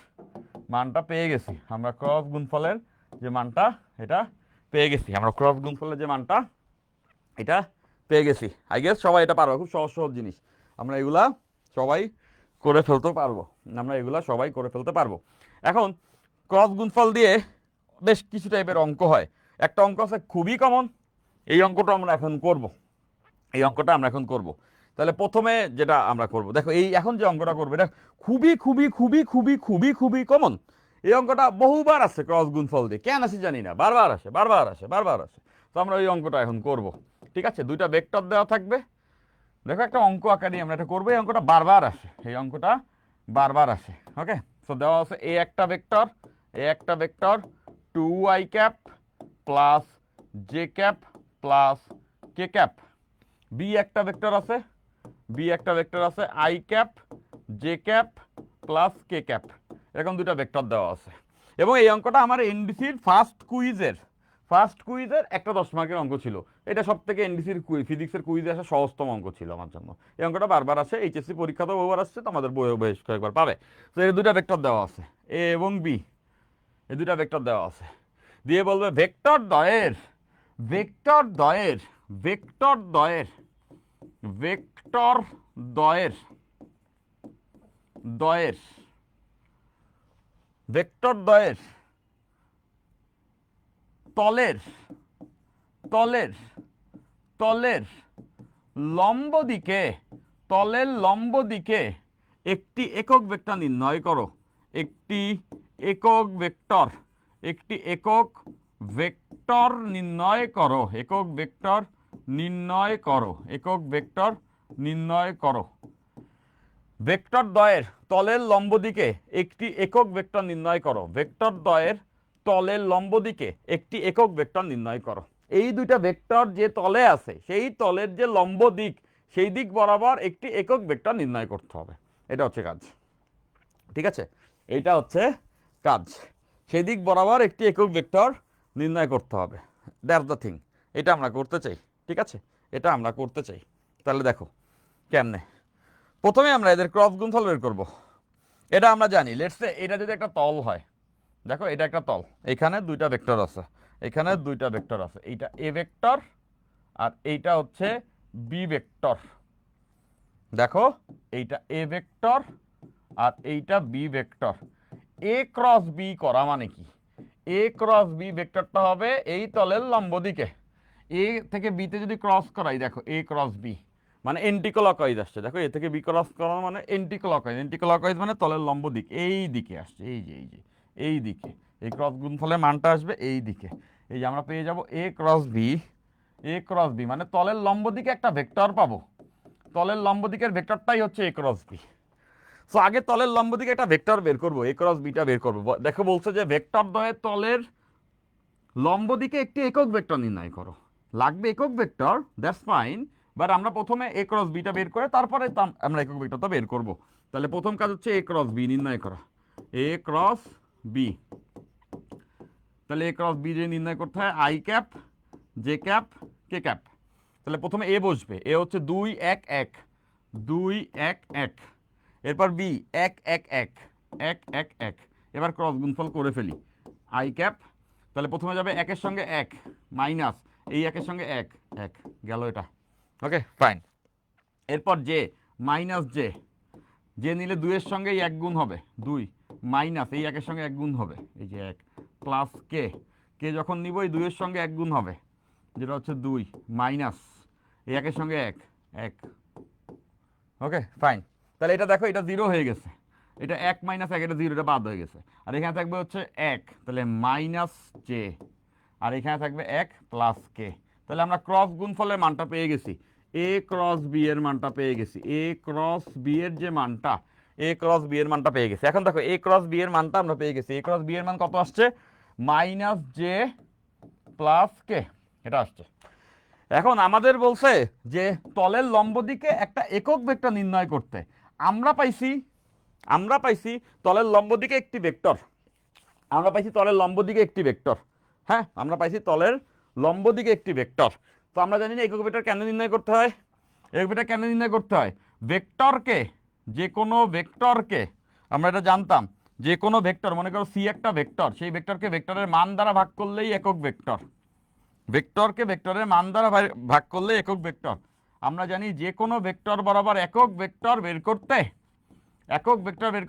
মানটা পেয়ে গেছি, আমরা ক্রস গুণফলের যে মানটা এটা পেয়ে গেছি, আমরা ক্রস গুণফলের যে মানটা এটা পেয়ে গেছি। আই গেস সবাই এটা পারবো, খুব সহজ সহজ জিনিস, আমরা এগুলা সবাই করে ফেলতে পারবো, আমরা এগুলা সবাই করে ফেলতে পারবো। এখন ক্রস গুণফল দিয়ে বেশ কিছু টাইপের অঙ্ক হয়, একটা অঙ্ক আছে খুবই কমন, এই অঙ্কটা আমরা এখন করব, এই অঙ্কটা আমরা এখন করব। তাহলে প্রথমে যেটা আমরা করব, দেখো এই এখন যে অঙ্কটা করবে এটা খুবই খুবই খুবই খুবই খুবই খুবই কমন। এই অঙ্কটা বহুবার আসছে ক্রস গুণফল দিয়ে, কেন আসে জানি না, বারবার আসে বারবার আসে বারবার আসে। তো আমরা এই অঙ্কটা এখন করব। ঠিক আছে, দুইটা ভেক্টর দেওয়া থাকবে, দেখো একটা অঙ্ক আকারে আমরা এটা করবো, এই অঙ্কটা বারবার আসে, এই অঙ্কটা বারবার আসে। ওকে, তো দেওয়া আছে এ একটা ভেক্টর, এ একটা vector 2i cap plus J cap plus K cap, B একটা ভেক্টর আছে, বি একটা ভেক্টর আছে I cap J cap plus K cap, এরকম দুটা ভেক্টর দেওয়া আছে। এবং এই অঙ্কটা আমার এনডিসির ফার্স্ট কুইজের একটা 10 মার্কের অঙ্ক ছিল, এটা সব থেকে এনডিসির ফিজিক্সের কুইজে আসা সহজতম অঙ্ক ছিল আমার জন্য। এই অঙ্কটা বারবার আসে, এইচএসসি পরীক্ষাতেও বহুবার আসছে, তোমাদের বইও বেশ কয়েকবার পাবে। তো এই দুটা ভেক্টর দেওয়া আছে, এ এবং বি, এই দুটা ভেক্টর দেওয়া আছে, দিয়ে বলবে ভেক্টর দ্বয়ের, ভেক্টর দ্বয়ের, ভেক্টর দ্বয়ের, ভেক্টর দ্বয়ের, দ্বয়ের, ভেক্টর দ্বয়ের তলের, তলের, তলের লম্ব দিকে তলের লম্ব দিকে একটি একক ভেক্টর নির্ণয় করো। একটি একক ভেক্টর নির্ণয় করো। একক ভেক্টর নির্ণয় করো। একক ভেক্টর নির্ণয় করো। ভেক্টর দ্বয়ের তলের লম্ব দিকে একটি একক ভেক্টর নির্ণয় করো। ভেক্টর দ্বয়ের তলের লম্ব দিকে একটি একক ভেক্টর নির্ণয় করো। এই দুইটা ভেক্টর যে তলে আছে সেই তলের যে লম্ব দিক সেই দিক বরাবর একটি একক ভেক্টর নির্ণয় করতে হবে। এটা হচ্ছে কাজ, ঠিক আছে? এইটা হচ্ছে কাজ, সেই দিক বরাবর একটি একক ভেক্টর নির্ণয় করতে হবে। That's the thing. এটা আমরা করতে চাই, ঠিক আছে? এটা আমরা করতে চাই। তাহলে দেখো কেমনে। প্রথমে আমরা এদের ক্রস গুণফল বের করব। এটা আমরা জানি, লেটস সে এটা যদি একটা তল হয়, দেখো এটা একটা তল, এখানে দুইটা ভেক্টর আছে, এখানে দুইটা ভেক্টর আছে, এইটা এ ভেক্টর আর এইটা হচ্ছে বি ভেক্টর। দেখো এইটা এ ভেক্টর আর এইটা বি ভেক্টর। এ ক্রস বি করা মানে কি? এ ক্রস বি ভেক্টরটা হবে এই তলের লম্ব দিকে। এ থেকে বিতে যদি ক্রস করাই, দেখো এ ক্রস বি মানে এন্টিক্লকওয়াইজ আসছে। দেখো এ থেকে বি ক্রস করা মানে এন্টিক্লকওয়াইজ। এন্টিক্লকওয়াইজ মানে তলের লম্ব দিক এই দিকে আসছে, এই দিকে। এই ক্রস গুণফলের মানটা আসবে এই দিকে। এই যে আমরা পেয়ে যাব এ ক্রস বি মানে তলের লম্ব দিকে একটা ভেক্টর পাবো। তলের লম্ব দিকের ভেক্টরটাই হচ্ছে এ ক্রস বি। সো আগে তলের লম্ব দিকে একটা ভেক্টর বের করবো, এ ক্রস বিটা বের করবো। দেখো বলছে যে ভেক্টর দ্বয়ের তলের লম্ব দিকে একটি একক ভেক্টর নির্ণয় করো। লাগবে একক ভেক্টর, দ্যাটস ফাইন, বাট আমরা প্রথমে এ ক্রস বিটা বের করে তারপরে আমরা একক ভেক্টরটা বের করব। তাহলে প্রথম কাজ হচ্ছে এ ক্রস বি নির্ণয় করা। এ ক্রস বি, তাহলে এ ক্রস বি যে নির্ণয় করতে হয় I cap, J cap, K cap. তাহলে প্রথমে এ বসবে, এ হচ্ছে 2 1 1 2 1 1। এরপর বি 1 1 1 1 1 1। এবার ক্রস গুণফল করে ফেলি, আই ক্যাপ। তাহলে প্রথমে যাবে 1 এর সঙ্গে 1 মাইনাস এই 1 এর সঙ্গে 1 1 গেল এটা। ওকে ফাইন। এরপর জে মাইনাস জে নিলে 2 এর সঙ্গে 1 গুণ হবে 2 মাইনাস এই 1 এর সঙ্গে 1 গুণ হবে এই যে 1 প্লাস কে যখন নিব এই 2 এর সঙ্গে 1 গুণ হবে যেটা হচ্ছে 2 মাইনাস এই 1 এর সঙ্গে 1 1। Okay fine. তাহলে এটা দেখো এটা 0 হয়ে গেছে, এটা 1 মাইনাস 1 এটা 0, এটা বাদ হয়ে গেছে। আর এখানে থাকবে হচ্ছে 1, তাহলে মাইনাস জে, আর এখানে থাকবে 1 প্লাস কে। তাহলে আমরা ক্রস গুণফলের মানটা পেয়ে গেছি, এ ক্রস বি এর মানটা পেয়ে গেছি। এ ক্রস বি এর যে মানটা, এ ক্রস বি এর মানটা পেয়ে গেছি। এখন দেখো এ ক্রস বি এর মানটা আমরা পেয়ে গেছি। এ ক্রস বি এর মান কত আসছে? মাইনাস জে প্লাস কে, এটা আসছে। এখন আমাদের বলছে যে তলের লম্ব দিকে একটা একক ভেক্টর নির্ণয় করতে। আমরা পাইছি তলের লম্ব দিকে একটি ভেক্টর। হ্যাঁ, আমরা পাইছি তলের লম্ব দিকে একটি ভেক্টর। তো আমরা জানি না একক ভেক্টর কেন নির্ণয় করতে হয়। একক ভেক্টর কেন নির্ণয় করতে হয়? ভেক্টরকে, যে কোনো ভেক্টরকে, আমরা এটা জানতাম, যে কোনো ভেক্টর, মনে করো সি একটা ভেক্টর, সেই ভেক্টরকে ভেক্টরের মান দ্বারা ভাগ করলেই একক ভেক্টর। ভেক্টরকে ভেক্টরের মান দ্বারা ভাগ করলে একক ভেক্টর। আমরা জানি যে কোনো ভেক্টর বরাবর একক ভেক্টর বের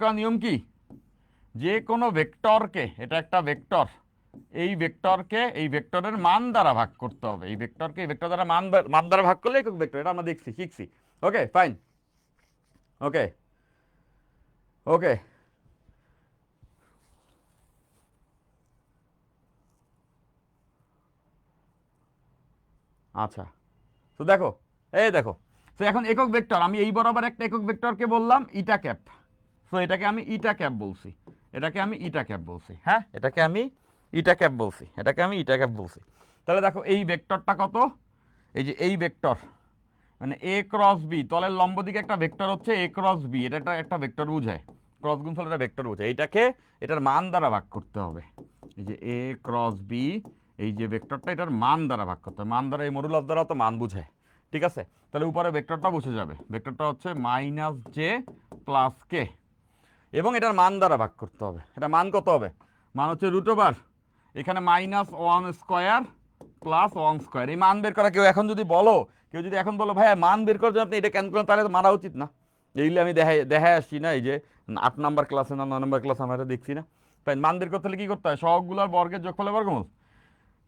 করার নিয়ম কি? যে কোনো ভেক্টরকে, এটা একটা ভেক্টর, এই ভেক্টরকে এই ভেক্টরের মান দ্বারা ভাগ করতে হবে। এই ভেক্টরকে এই ভেক্টর দ্বারা মান দ্বারা ভাগ করলে একক ভেক্টর। এটা আমরা শিখছি। Okay fine. ওকে ওকে আচ্ছা, তো দেখো দেখো, তো এখন একক ভেক্টর, আমি এই বরাবর একটা একক ভেক্টরকে বললাম ইটা ক্যাপ। তো এটাকে আমি ইটা ক্যাপ বলছি, হ্যাঁ, এটাকে আমি ইটা ক্যাপ বলছি। তাহলে দেখো এই ভেক্টরটা কত? এই যে এই ভেক্টর মানে এ ক্রস বি, তলের লম্ব দিকে একটা ভেক্টর হচ্ছে এ ক্রস বি, এটা একটা ভেক্টর বোঝায়, ক্রস গুণফল একটা ভেক্টর বোঝায়। এইটাকে এটার মান দ্বারা ভাগ করতে হবে। এই যে এ ক্রস বি, এই যে ভেক্টরটা এটার মান দ্বারা ভাগ করতে হবে। মান দ্বারা এই মডুলাস দ্বারা তো মান বোঝায়, ঠিক আছে? তাহলে উপরে ভেক্টরটা বসে যাবে, ভেক্টরটা হচ্ছে মাইনাস জে প্লাস কে, এবং এটার মান দ্বারা ভাগ করতে হবে। এটা মান কত হবে? মান হচ্ছে √, এখানে -1² প্লাস 1²। এই মান বের করা কেউ যদি এখন বলো ভাই মান বের করার জন্য আপনি এটা কেন করেন, তাহলে মারা উচিত না। এইগুলি আমি দেখায় আসছি না, এই যে 8 নম্বর ক্লাসে না 9 নম্বর ক্লাসে আমরা এটা দেখছি না। ফাইন, মান বের করতে হলে কি করতে হয়? সবগুলোর বর্গের যোগফলের বর্গমূল।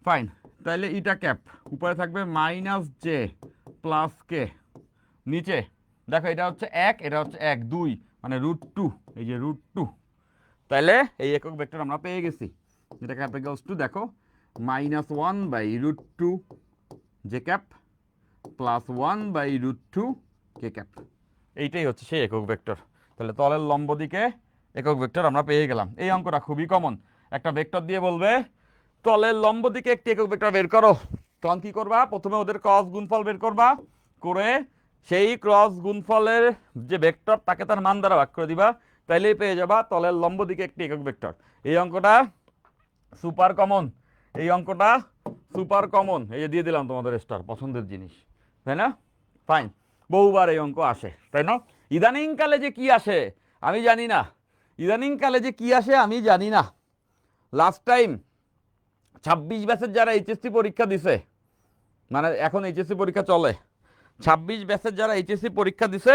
ফাইন, তাহলে ইটা ক্যাপ উপরে থাকবে মাইনাস জে প্লাস কে, নিচে দেখো এটা হচ্ছে 1, এটা হচ্ছে 1, 2 মানে √2, এই যে √2। তাহলে এই একক ভেক্টর আমরা পেয়ে গেছি, যেটা ক্যাপিটালস টু দেখো -1/√2 জে ক্যাপ প্লাস 1/√2 কে ক্যাপ, এইটাই হচ্ছে সেই একক ভেক্টর। তাহলে তলের লম্ব দিকে একক ভেক্টর আমরা পেয়ে গেলাম। এই অঙ্কটা খুবই কমন, একটা ভেক্টর দিয়ে বলবে তলের লম্ব দিকে একটি একক ভেক্টর বের করো, তখন কি করবা, প্রথমে ওদের ক্রস গুণফল বের করবা, করে সেই ক্রস গুণফলের যে ভেক্টর তাকে তার মান দ্বারা ভাগ করে দিবা, তাইলেই পেয়ে যাবা তলের লম্ব দিকে একটি একক ভেক্টর। এই অঙ্কটা সুপার কমন, এই অঙ্কটা সুপার কমন, এই যে দিয়ে দিলাম তোমাদের স্টার, পছন্দের জিনিস, তাই না? ফাইন, বহুবার এই অঙ্ক আসে, তাই না? ইদানিংকালে যে কি আসে আমি জানি না, ইদানিংকালে যে কি আসে আমি জানি না। লাস্ট টাইম 26 ব্যাচের যারা এইচএসসি পরীক্ষা দিছে, মানে এখন এইচএসসি পরীক্ষা চলে, 26 ব্যাচের যারা এইচএসসি পরীক্ষা দিছে,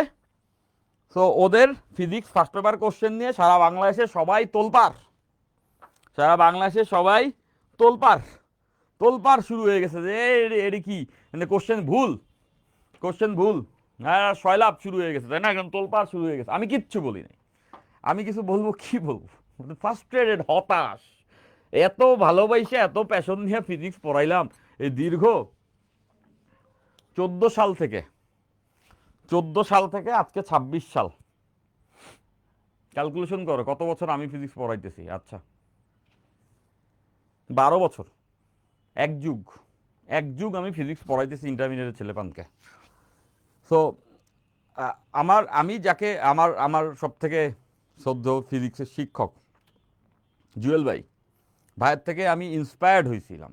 তো ওদের ফিজিক্স ফার্স্ট পেপার কোশ্চেন নিয়ে সারা বাংলাদেশে সবাই তোলপাড়, সারা বাংলাদেশে সবাই তোলপাড়, তোলপাড় শুরু হয়ে গেছে যে এটি কি, মানে কোশ্চেন ভুল, কোশ্চেন ভুল, হ্যাঁ সয়লাভ শুরু হয়ে গেছে, তাই না? একদম তোলপাড় শুরু হয়ে গেছে। আমি কিচ্ছু বলি নাই, আমি কিছু বলবো কি বলবো, ফার্স্ট্রেটেড, হতাশ, এত ভালোবাসে এত প্যাশন নিয়ে ফিজিক্স পড়াইলাম এই দীর্ঘ 14 সাল থেকে, 14 সাল থেকে আজকে 26 সাল, ক্যালকুলেশন করো কত বছর আমি ফিজিক্স পড়াইতেছি। আচ্ছা 12 বছর, এক যুগ, এক যুগ আমি ফিজিক্স পড়াইতেছি ইন্টারমিডিয়েটের ছেলেপানকে। সো আমি যাকে আমার আমার সব থেকে শ্রদ্ধেয় ফিজিক্সের শিক্ষক জুয়েল ভাই, ভাইয়ের থেকে আমি ইন্সপায়ার্ড হয়েছিলাম,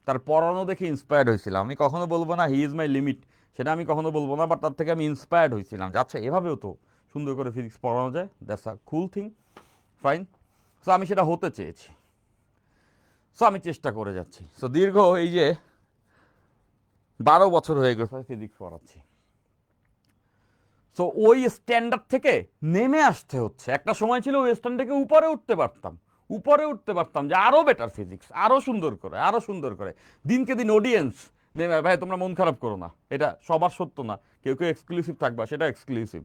তার পড়ানো দেখে ইন্সপায়ার্ড হয়েছিলাম। আমি কখনো বলবো না হি ইজ মাই লিমিট, সেটা আমি কখনো বলবো না, বাট তার থেকে আমি ইন্সপায়ার্ড হয়েছিলাম যে আচ্ছা এভাবেও তো সুন্দর করে ফিজিক্স পড়ানো যায়, that's a cool thing, fine. So আমি সেটা হতে চেয়েছি, সো আমি চেষ্টা করে যাচ্ছি। সো দীর্ঘ এই যে 12 বছর হয়ে গেছে ফিজিক্স পড়াচ্ছি। সো ওই স্ট্যান্ডার্ড থেকে নেমে আসতে হচ্ছে। একটা সময় ছিল ওই স্ট্যান্ড থেকে উপরে উঠতে পারতাম, উপরে উঠতে পারতাম যে আরও বেটার ফিজিক্স, আরও সুন্দর করে, আরও সুন্দর করে। দিনকে দিন অডিয়েন্স নেমে, ভাই তোমরা মন খারাপ করো না, এটা সবার সত্য না, কেউ কেউ এক্সক্লুসিভ থাকবা, সেটা এক্সক্লুসিভ,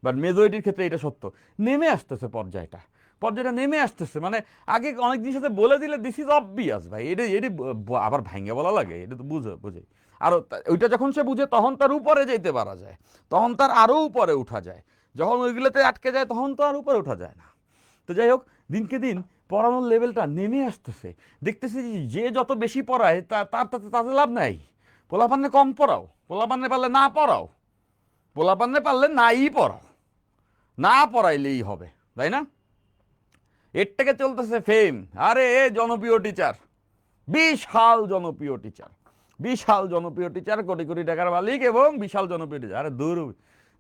বাট মেজরিটির ক্ষেত্রে এটা সত্য। নেমে আসতেছে পর্যায়টা, পর্যায়টা নেমে আসতেছে, মানে আগে অনেক জিনিস সাথে বলে দিলে দিস ইজ অবভিয়াস, ভাই এটা এটি আবার ভাঙ্গে বলা লাগে, এটা তো বুঝে বুঝে। আর ওইটা যখন সে বুঝে তখন তার উপরে যেতে পারা যায়, তখন তার আরও উপরে উঠা যায়। যখন ওইগুলোতে আটকে যায় তখন তো আর উপরে ওঠা যায় না। তো যাই হোক, দিনকে দিন পড়ানোর লেভেলটা নেমে আসতেছে, দেখতেছি যে যত বেশি পড়ায় তার তাতে লাভ নাই। পোলাপান্নে কম পড়াও, পোলাপান্নে পারলে না পড়াও, পোলাপান্নে পারলে নাই পড়াও, না পড়াইলেই হবে, তাই না? এর থেকে চলতেছে ফেম, আরে এ জনপ্রিয় টিচার, বিশাল জনপ্রিয় টিচার, বিশাল জনপ্রিয় টিচার, কোটি কোটি টাকার মালিক এবং বিশাল জনপ্রিয় টিচার। আরে দূর,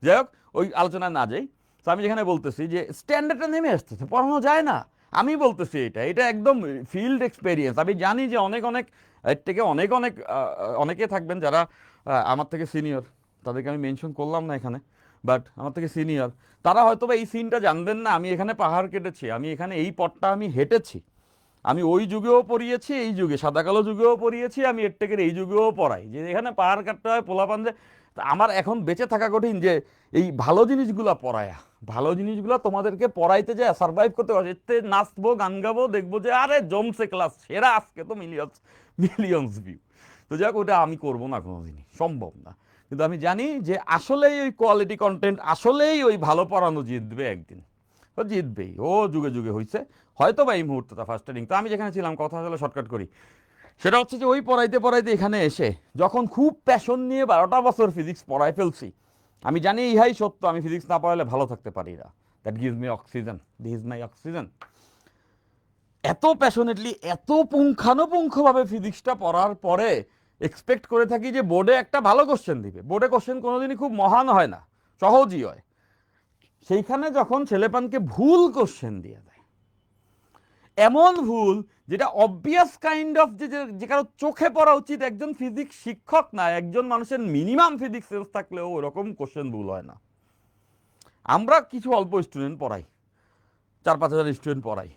যাই হোক ওই আলোচনায় না যাই। তো আমি যেখানে বলতেছি যে স্ট্যান্ডার্ডটা নেমে আসতেছে, পড়ানো যায় না, আমি বলতেছি এটা এটা একদম ফিল্ড এক্সপেরিয়েন্স। আমি জানি যে অনেক অনেক এর থেকে অনেক অনেক অনেকে থাকবেন যারা আমার থেকে সিনিয়র, তাদেরকে আমি মেনশন করলাম না এখানে, বাট আমার থেকে সিনিয়র, তারা হয়তো বা এই সিনটা জানবেন না। আমি এখানে পাহাড় কেটেছি, আমি এখানে এই পথটা আমি হেঁটেছি, আমি ওই যুগেও পড়িয়েছি, এই যুগে সাদা কালো যুগেও পড়িয়েছি, আমি এরটেকের এই যুগেও পড়াই, যে এখানে পাহাড় কাটতে হয় পোলাপান যে। আমার এখন বেঁচে থাকা কঠিন যে এই ভালো জিনিসগুলো পড়ায়া, ভালো জিনিসগুলো তোমাদেরকে পড়াইতে যায় সার্ভাইভ করতে পারছে, এতে নাচবো গান গাবো, দেখবো যে আরে জমছে ক্লাস সেরা, আজকে তো মিলিয়ন্স মিলিয়ন্স ভিউ। তো যাক ওটা আমি করবো না কোনোদিনই, সম্ভব না। কিন্তু আমি জানি যে আসলেই ওই কোয়ালিটি কন্টেন্ট, আসলেই ওই ভালো পড়ানো জিতবে একদিন, ও জিতবেই, ও যুগে যুগে হয়েছে, হয়তো বা এই মুহূর্তটা ফার্স্ট ট্রেনিং। তো আমি যেখানে ছিলাম, কথা আসলে শর্টকাট করি, সেটা হচ্ছে যে ওই পড়াইতে পড়াইতে এখানে এসে যখন খুব প্যাশন নিয়ে 12টা বছর ফিজিক্স পড়াই ফেলছি, আমি জানি ইহাই সত্য, আমি ফিজিক্স না পড়াইলে ভালো থাকতে পারি না, that gives me oxygen, this is my oxygen. এত প্যাশনেটলি, এত পুঙ্খানুপুঙ্খভাবে ফিজিক্সটা পড়ার পরে এক্সপেক্ট করে থাকি যে বোর্ডে একটা ভালো কোশ্চেন দিবে। বোর্ডে কোশ্চেন কোনোদিনই খুব মহান হয় না, সহজই হয়। সেইখানে যখন ছেলেপানকে ভুল কোশ্চেন দিয়ে দেয়, এমন ভুল যেটা অবভিয়াস কাইন্ড অফ, যে কারো চোখে পড়া উচিত, একজন ফিজিক্স শিক্ষক না, একজন মানুষের মিনিমাম ফিজিক্স সেন্স থাকলেও ওরকম কোশ্চেন ভুল হয় না। আমরা কিছু অল্প স্টুডেন্ট পড়াই, 4-5 হাজার স্টুডেন্ট পড়াই,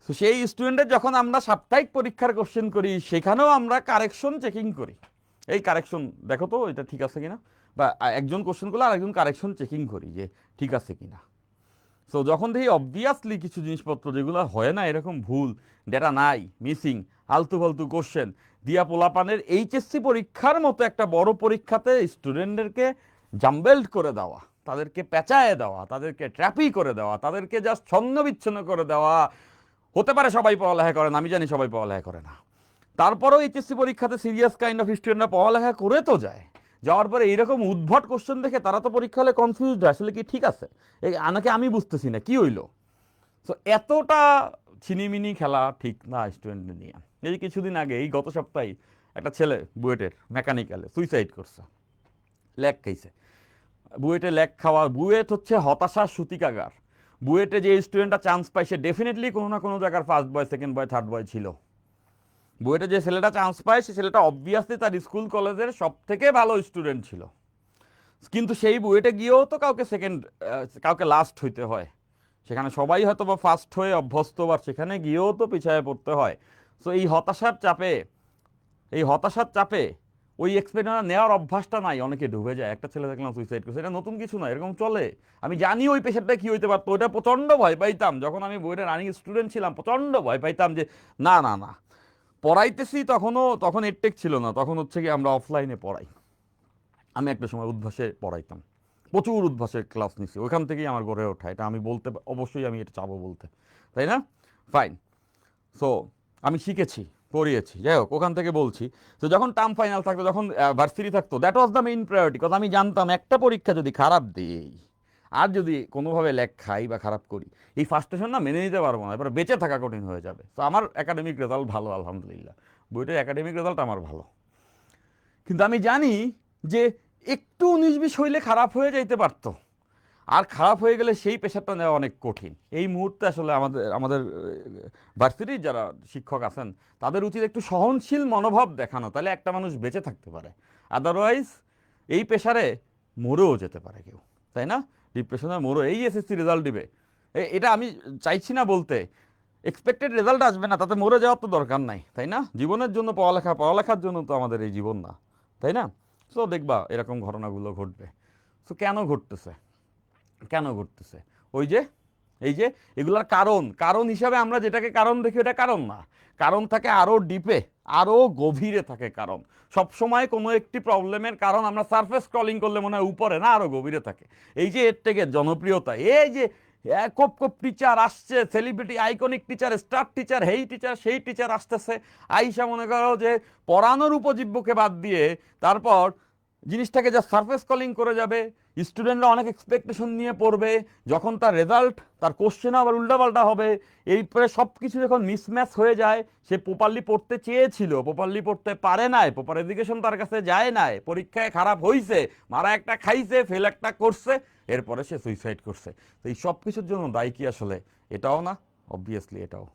তো সেই স্টুডেন্টের যখন আমরা সাপ্তাহিক পরীক্ষার কোশ্চেন করি, সেখানেও আমরা কারেকশন চেকিং করি, এই কারেকশন দেখো তো এটা ঠিক আছে কিনা, বা একজন কোশ্চেন করলে আর একজন কারেকশন চেকিং করি যে ঠিক আছে কিনা। সো যখন দেখি অবভিয়াসলি কিছু জিনিসপত্র যেগুলো হয় না, এরকম ভুল, ডেটা নাই, মিসিং, আলতু ফালতু কোশ্চেন দিয়া পোলাপানের এইচএসসি পরীক্ষার মতো একটা বড় পরীক্ষাতে স্টুডেন্টদেরকে জাম্বেল্ড করে দেওয়া, তাদেরকে পেঁচায় দেওয়া, তাদেরকে ট্র্যাপি করে দেওয়া, তাদেরকে জাস্ট ছন্ন বিচ্ছিন্ন করে দেওয়া। হতে পারে সবাই পড়ালেখা করে না, আমি জানি সবাই পড়ালেখা করে না, তারপরেও এইচএসসি পরীক্ষাতে সিরিয়াস কাইন্ড অফ স্টুডেন্টরা পড়ালেখা করে তো যায়। যাওয়ার পরে এইরকম উদ্ভট কোশ্চেন দেখে তারা তো পরীক্ষা হলে কনফিউজড হয়, আসলে কি ঠিক আছে এই আনাকে আমি বুঝতেছি না কি হইলো। সো এতটা ছিনিমিনি খেলা ঠিক না স্টুডেন্টদের নিয়ে। এই যে কিছুদিন আগে, এই গত সপ্তাহে একটা ছেলে বুয়েটের মেকানিক্যালে সুইসাইড করছে, ল্যাগ খাইছে। বুয়েটে ল্যাগ খাওয়া, বুয়েট হচ্ছে হতাশার সূতিকাগার। বুয়েটে যে স্টুডেন্টটা চান্স পায় সে ডেফিনেটলি কোনো না কোনো জায়গার first boy, second boy, third বয় ছিল। বুয়েটে যে ছেলেটা চান্স পায় সে ছেলেটা অবভিয়াসলি তার স্কুল কলেজের সব থেকে ভালো স্টুডেন্ট ছিল, কিন্তু সেই বুয়েটে গিয়েও তো কাউকে সেকেন্ড, কাউকে লাস্ট হইতে হয়। সেখানে সবাই হয়তো বা ফার্স্ট হয়ে অভ্যস্ত, বা সেখানে গিয়েও তো পিছায় পড়তে হয়। সো এই হতাশার চাপে ওই এক্সপেরিয়েন্স নেওয়ার অভ্যাসটা নাই, অনেকে ডুবে যায়। একটা ছেলে দেখলাম সুইসাইড করছে, এটা নতুন কিছু না, এরকম চলে। আমি জানি ওই পেশাটা কি হইতে পারতো, ওটা প্রচণ্ড ভয় পাইতাম যখন আমি বুয়েটের রানিং স্টুডেন্ট ছিলাম, প্রচণ্ড ভয় পাইতাম যে না না না পড়াইতেছি। তখন এডটেক ছিল না, তখন হচ্ছে কি আমরা অফলাইনে পড়াই। আমি একটা সময় উদ্ভাসে পড়াইতাম, প্রচুর উদ্ভাসে ক্লাস নিছি, ওইখান থেকেই আমার গড়ে ওঠা। এটা আমি বলতে, অবশ্যই আমি এটা চাবো বলতে, তাই না? ফাইন। সো আমি শিখেছি, পড়িয়েছি, যাই হোক ওখান থেকে বলছি। তো যখন টার্ম ফাইনাল থাকতো, যখন ভার্সিটি থাকতো, that was the main priority. কারণ আমি জানতাম একটা পরীক্ষা যদি খারাপ দিই আর যদি কোনোভাবে ল্যাগ খাই বা খারাপ করি, এই ফার্স্টেশন না মেনে নিতে পারবো না, এবার বেঁচে থাকা কঠিন হয়ে যাবে। তো আমার একাডেমিক রেজাল্ট ভালো, আলহামদুলিল্লাহ, বইটার একাডেমিক রেজাল্ট আমার ভালো। কিন্তু আমি জানি যে একটু 19-20 হইলে খারাপ হয়ে যাইতে পারতো, আর খারাপ হয়ে গেলে সেই প্রেশারটা নেওয়া অনেক কঠিন। এই মুহূর্তে আসলে আমাদের আমাদের ভার্সিটির যারা শিক্ষক আছেন তাদের উচিত একটু সহনশীল মনোভাব দেখানো, তাহলে একটা মানুষ বেঁচে থাকতে পারে। আদারওয়াইজ এই প্রেশারে মরেও যেতে পারে কেউ, তাই না? ডিপ্রেশনে মরো, এই এসএসসি রেজাল্ট দিবে, এটা আমি চাইছি না বলতে, এক্সপেক্টেড রেজাল্ট আসবে না, তাতে মরে যাওয়ার তো দরকার নাই, তাই না? জীবনের জন্য পড়ালেখার জন্য তো আমাদের এই জীবন না, তাই না? সো দেখবা এরকম ঘটনাগুলো ঘটবে। সো কেন ঘটতেছে? ওই যে এই যে এগুলার কারণ হিসাবে আমরা যেটাকে কারণ দেখি, ওটা কারণ না। কারণ থাকে আরো ডিপে, আরো গভীরে থাকে কারণ। সব সময় কোনো একটি প্রবলেমের কারণ আমরা সারফেস স্ক্রলিং করলে মনে হয় উপরে, না, আরো গভীরে থাকে। এই যে এর থেকে জনপ্রিয়তা, এই যে কোপ কোপ টিচার আসছে, celebrity iconic teacher, star teacher, hey teacher সেই টিচার আসতেছে, আইসা মনে করো যে পড়ানোর উপজীব্যকে বাদ দিয়ে তারপর জিনিসটাকে যা সারফেস কলিং করে যাবে। স্টুডেন্টরা অনেক এক্সপেকটেশন নিয়ে পড়বে, যখন তার রেজাল্ট, তার কোশ্চেন আবার উল্টাপাল্টা হবে। এইপরে সব কিছু যখন মিসম্যাচ হয়ে যায়, সে প্রপারলি পড়তে চেয়েছিল, প্রপারলি পড়তে পারে নাই, প্রপার এডুকেশন তার কাছে যায় নাই, পরীক্ষায় খারাপ হয়েছে, মারা একটা খাইছে, ফেল একটা করছে, এরপরে সে সুইসাইড করছে। তো এই সব কিছুর জন্য দায়ী কি আসলে এটাও না? অবভিয়াসলি এটাও।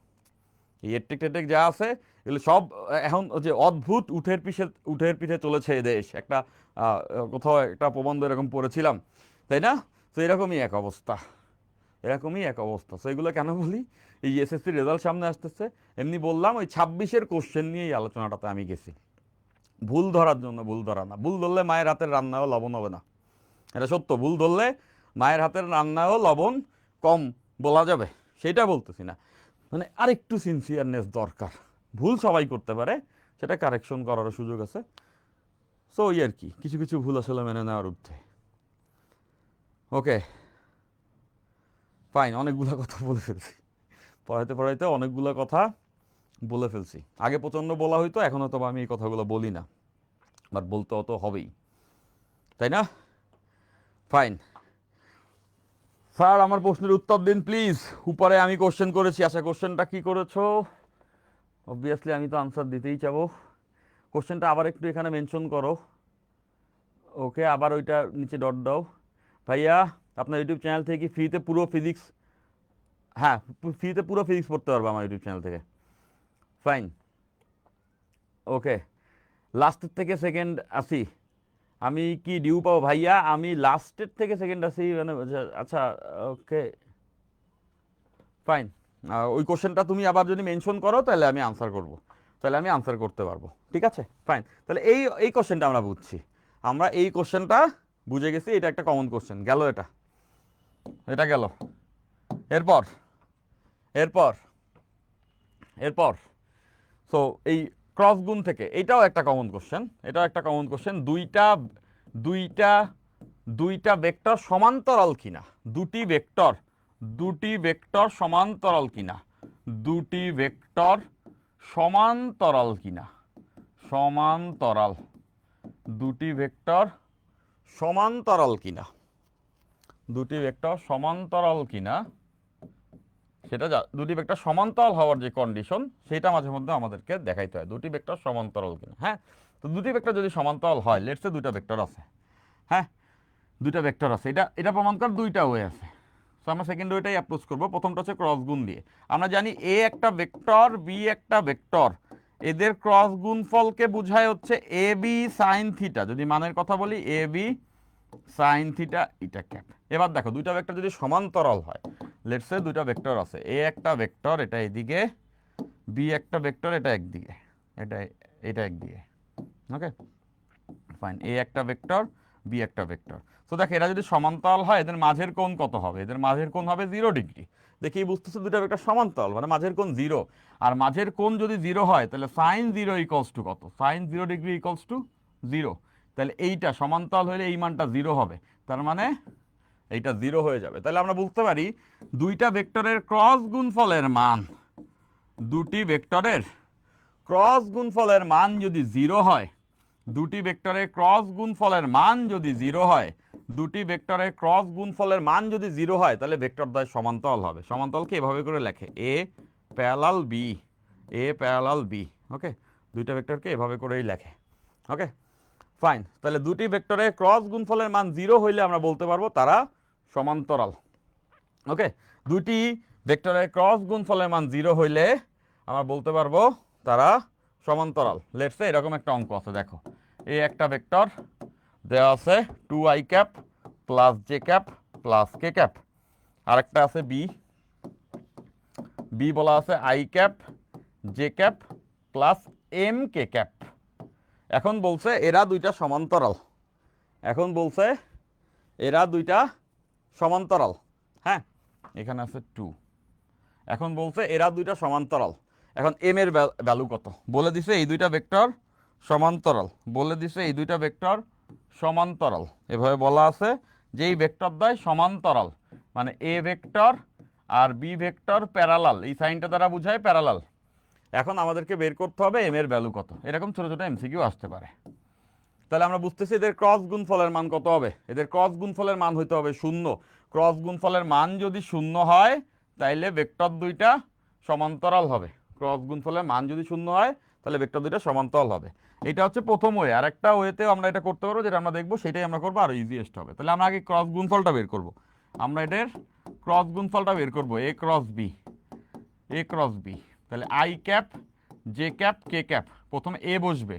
এই এটেক টেটেক যা আছে এগুলো সব এখন যে অদ্ভুত উঠের পিঠে চলেছে এ দেশ। একটা কোথাও একটা প্রবন্ধ এরকম পড়েছিলাম, তাই না? তো এরকমই এক অবস্থা। তো এগুলো কেন বলি, এই এসএসসি রেজাল্ট সামনে আসতেছে, এমনি বললাম ওই 26-এর কোশ্চেন নিয়ে এই আলোচনাটাতে আমি গেছি। ভুল ধরার জন্য, ভুল ধরা না, ভুল ধরলে মায়ের হাতের রান্নাও লবণ হবে না, এটা সত্য। ভুল ধরলে মায়ের হাতের রান্নাও লবণ কম বলা যাবে, সেটা বলতেছি না, মানে আরেকটু সিনসিয়ারনেস দরকার। ভুল সবাই করতে পারে, সেটা কারেকশন করারও সুযোগ আছে। সো ওই আর কি, কিছু কিছু ভুল আসলে মেনে নেওয়ার ঊর্ধ্বে। ওকে, ফাইন, অনেকগুলো কথা বলে ফেলছি, পড়াইতে পড়াইতে অনেকগুলো কথা বলে ফেলছি। আগে প্রচণ্ড বলা হইতো, এখন হয়তো আমি এই কথাগুলো বলি না, বাট বলতে অত হবেই, তাই না? ফাইন স্যার, আমার প্রশ্নের উত্তর দিন প্লিজ। উপরে আমি কোশ্চেন করেছি, আচ্ছা কোশ্চেনটা কি করেছো? অবভিয়াসলি আমি তো আনসার দিতেই চাবো। কোশ্চেনটা আবার একটু এখানে মেনশন করো। ওকে, আবার ওইটা নিচে ডট দাও। ভাইয়া, আপনার ইউটিউব চ্যানেল থেকে কি ফ্রিতে পুরো ফিজিক্স, হ্যাঁ ফ্রিতে পুরো ফিজিক্স পড়তে পারবো আমার ইউটিউব চ্যানেল থেকে। ফাইন, ওকে। লাস্টের থেকে সেকেন্ড আসি, আমি কি ডিউ পাবো? ভাইয়া আমি লাস্টের থেকে সেকেন্ড আসি মানে, আচ্ছা ওকে ফাইন। ওই কোশ্চেনটা তুমি আবার যদি মেনশন করো তাহলে আমি আনসার করব, তাহলে আমি আনসার করতে পারবো, ঠিক আছে? ফাইন, তাহলে এই এই কোশ্চেনটা আমরা বুঝছি। আমরা এই কোশ্চেনটা বুঝে গেছি, এটা একটা কমন কোশ্চেন গেল, এটা গেল। এরপর এরপর এরপর সো এই ক্রস গুণ থেকে এটাও একটা কমন কোশ্চেন, দুইটা দুইটা দুইটা ভেক্টর সমান্তরাল কিনা, দুটি ভেক্টর সমান্তরাল কিনা, দুটি ভেক্টর সমান্তরাল কিনা, সমান্তরাল, দুটি ভেক্টর সমান্তরাল কিনা, দুটি ভেক্টর সমান্তরাল কিনা, সেটা দুটি ভেক্টর সমান্তরাল হওয়ার যে কন্ডিশন সেটা মাঝে মধ্যে আমাদেরকে দেখাইতে হয়, দুটি ভেক্টর সমান্তরাল কিনা। হ্যাঁ, তো দুটি ভেক্টর যদি সমান্তরাল হয়, লেটস সে দুইটা ভেক্টর আছে, হ্যাঁ দুইটা ভেক্টর আছে, এটা প্রমাণ করার দুইটা ওয়ে আছে। সো আমরা সেকেন্ড ওয়েটাই অ্যাপ্রোচ করবো। প্রথমটা হচ্ছে ক্রস গুণ দিয়ে। আমরা জানি এ একটা ভেক্টর, বি একটা ভেক্টর, এদের ক্রস গুণফলকে বোঝায় হচ্ছে এ বি সাইন থিটা। যদি মানের কথা বলি, A B sine theta eta cap. এবার দেখো দুইটা ভেক্টর যদি সমান্তরাল হয়, লেটস সে দুইটা ভেক্টর আছে, এ একটা ভেক্টর এটা এদিকে, বি একটা ভেক্টর এটা একদিকে, এটা একদিকে, ওকে ফাইন, এ একটা ভেক্টর, বি একটা ভেক্টর। তো দেখো এরা যদি সমান্তরাল হয়, এদের মাঝের কোণ কত হবে? এদের মাঝের কোণ হবে 0 ডিগ্রি। দেখি বুঝতেছো দুইটা ভেক্টর সমান্তরাল মানে মাঝের কোণ 0, আর মাঝের কোণ যদি 0 হয় তাহলে সাইন 0 ইকুয়ালস টু কত? Sine 0 degree equals to 0। তাহলে এইটা সমান্তরাল হলে এই মানটা 0 হবে, তার মানে এইটা 0 হয়ে যাবে। তাহলে আমরা বলতে পারি দুইটা ভেক্টরের ক্রস গুণফলের মান, দুটি ভেক্টরের ক্রস গুণফলের মান যদি 0 হয়, দুটি ভেক্টরের ক্রস গুণফলের মান যদি 0 হয়, দুটি ভেক্টরের ক্রস গুণফলের মান যদি 0 হয়, তাহলে ভেক্টর দ্বয় সমান্তরাল হবে। সমান্তরালকে এভাবে করে লেখে, A parallel B, A parallel B. Okay, দুইটা ভেক্টরকে এভাবে করেই লেখে। ওকে ফাইন, তাহলে দুটি ভেক্টরের ক্রস গুণফলের মান 0 হইলে আমরা বলতে পারবো তারা সমান্তরাল। ওকে, দুটি ভেক্টরের ক্রস গুণফলের মান 0 হইলে আমরা বলতে পারবো তারা সমান্তরাল। লেটস সে এরকম একটা অঙ্ক আছে, দেখো এ একটা ভেক্টর দেওয়া আছে 2i cap plus J cap plus K cap, আরেকটা আছে বি বলা আছে I cap J cap plus M K cap. এখন বলছে এরা দুইটা সমান্তরাল, এখন বলছে এরা দুইটা সমান্তরাল। হ্যাঁ, এখানে আছে 2। এখন বলছে এরা দুইটা সমান্তরাল। এখন এম এর ভ্যালু কত বলে দিছে, এই দুইটা ভেক্টর সমান্তরাল, বলে দিছে এই দুইটা ভেক্টর সমান্তরাল। এভাবে বলা আছে যে এই ভেক্টর দ্বয় সমান্তরাল, মানে এ ভেক্টর আর বি ভেক্টর প্যারালাল, এই সাইনটা দ্বারা বোঝায় প্যারালাল। এখন আমাদেরকে বের করতে হবে এম এর ভ্যালু কত। এরকম ছোট ছোট এমসিকিউ আসতে পারে। তাহলে আমরা বুঝতেছি এদের ক্রস গুণফলের মান কত হবে? এদের ক্রস গুণফলের মান হইতে হবে 0। ক্রস গুণফলের মান যদি 0 হয় তাইলে ভেক্টর দুইটা সমান্তরাল হবে। ক্রস গুণফলের মান যদি 0 হয় তাহলে ভেক্টর দুইটা সমান্তরাল হবে। এটা হচ্ছে প্রথম ওয়ে। আর একটা ওয়েতেও আমরা এটা করতে পারবো, যেটা আমরা দেখবো সেটাই আমরা করবো, আরো ইজিয়েস্ট হবে। তাহলে আমরা আগে ক্রস গুণফলটা বের করব। আমরা এদের ক্রস গুণফলটা বের করব, এ cross B, A cross B. তাহলে I cap J cap K cap, প্রথমে এ বসবে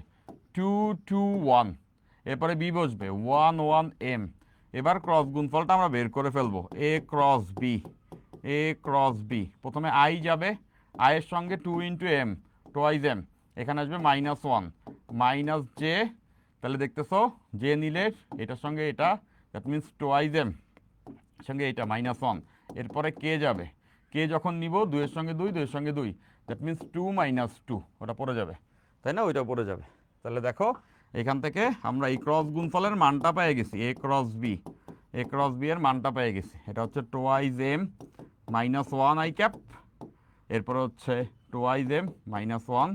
2 2 1, এরপরে বি বসবে 1 1 এম। এবার ক্রস গুণফলটা আমরা বের করে ফেলবো, এ cross B, A cross B. প্রথমে আই যাবে, আয়ের সঙ্গে 2 ইন্টু এম, টোয়াইজ এম, এখানে আসবে -1 মাইনাস জে। তাহলে দেখতেছো জে নিলে এটার সঙ্গে এটা, দ্যাট মিনস টোয়াইজ এম সঙ্গে এটা -1। এরপরে কে যাবে, কে যখন নিব 2 এর সঙ্গে 2, 2 এর সঙ্গে 2, দ্যাট মিনস 2 - 2, ওটা পড়ে যাবে, তাই না? ওইটা পড়ে যাবে। তাহলে দেখো এখান থেকে আমরা এই ক্রস গুণফলের মানটা পেয়ে গেছি, এ cross B, A cross B এর মানটা পেয়ে গেছি। এটা হচ্ছে টোয়াইজ এম -1 আই ক্যাপ, এরপরে হচ্ছে টোয়াইজ এম -1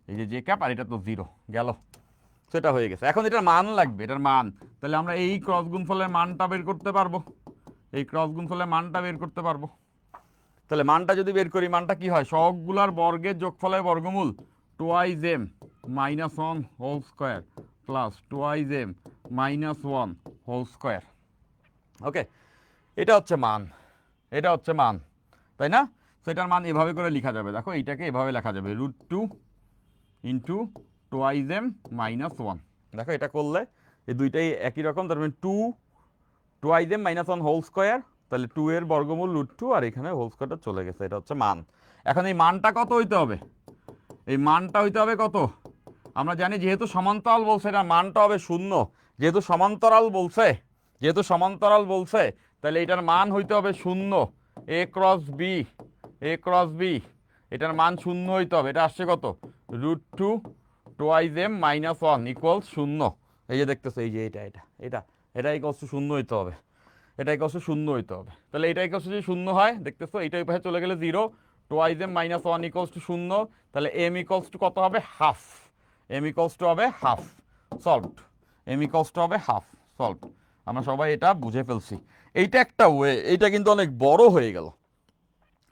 এই যে জে ক্যাপ, আর এটা তো 0 গেল, সেটা হয়ে গেছে। এখন এটার মান লাগবে, এটার মান। তাহলে আমরা এই ক্রস গুণফলের মানটা বের করতে পারবো, এই ক্রস গুণফলের মানটা বের করতে পারবো। তাহলে মানটা যদি বের করি, মানটা কি হয়? সবগুলার বর্গের যোগফলের বর্গমূল twice M -1 whole square plus twice M -1 whole square. Okay, এটা হচ্ছে মান, এটা হচ্ছে মান, তাই না? সেটার মান এভাবে করে লেখা যাবে। দেখো এইটাকে এভাবে লেখা যাবে, √2 ইন্টু টোয়াইজ এম -1। দেখো এটা করলে এই দুইটাই একই রকম, তার মানে 2 টোয়াইজ এম -1 হোল স্কোয়ার, তাহলে 2 এর বর্গমূল √2, আর এখানে হোল স্কোয়ারটা চলে গেছে। এটা হচ্ছে মান। এখন এই মানটা কত হইতে হবে? এই মানটা হইতে হবে কত? আমরা জানি যেহেতু সমান্তরাল বলছে, এটা মানটা হবে 0। যেহেতু সমান্তরাল বলছে তাহলে এটার মান হইতে হবে শূন্য। এ ক্রস বি এটার মান শূন্য হইতে হবে। এটা আসছে কত? √2 2m - 1 ইকুয়ালস শূন্য। এই যে দেখতেছো, এই যে এটা ইকুয়ালস টু শূন্য হইতে হবে। এটা ইকুয়ালস টু শূন্য হইতে হবে। তাহলে এটা ইকুয়ালস টু যদি শূন্য হয়, দেখতেছো এটা ওই পাশে চলে গেলে 0, 2m - 1 ইকুয়ালস টু শূন্য। তাহলে m ইকুয়ালস টু কত হবে? হাফ। m ইকুয়ালস টু হবে half. Solved. m equals to হবে হাফ। সলভড। আমরা সবাই এটা বুঝে ফেলছি। এইটা একটা ওয়ে। এইটা কিন্তু অনেক বড় হয়ে গেল।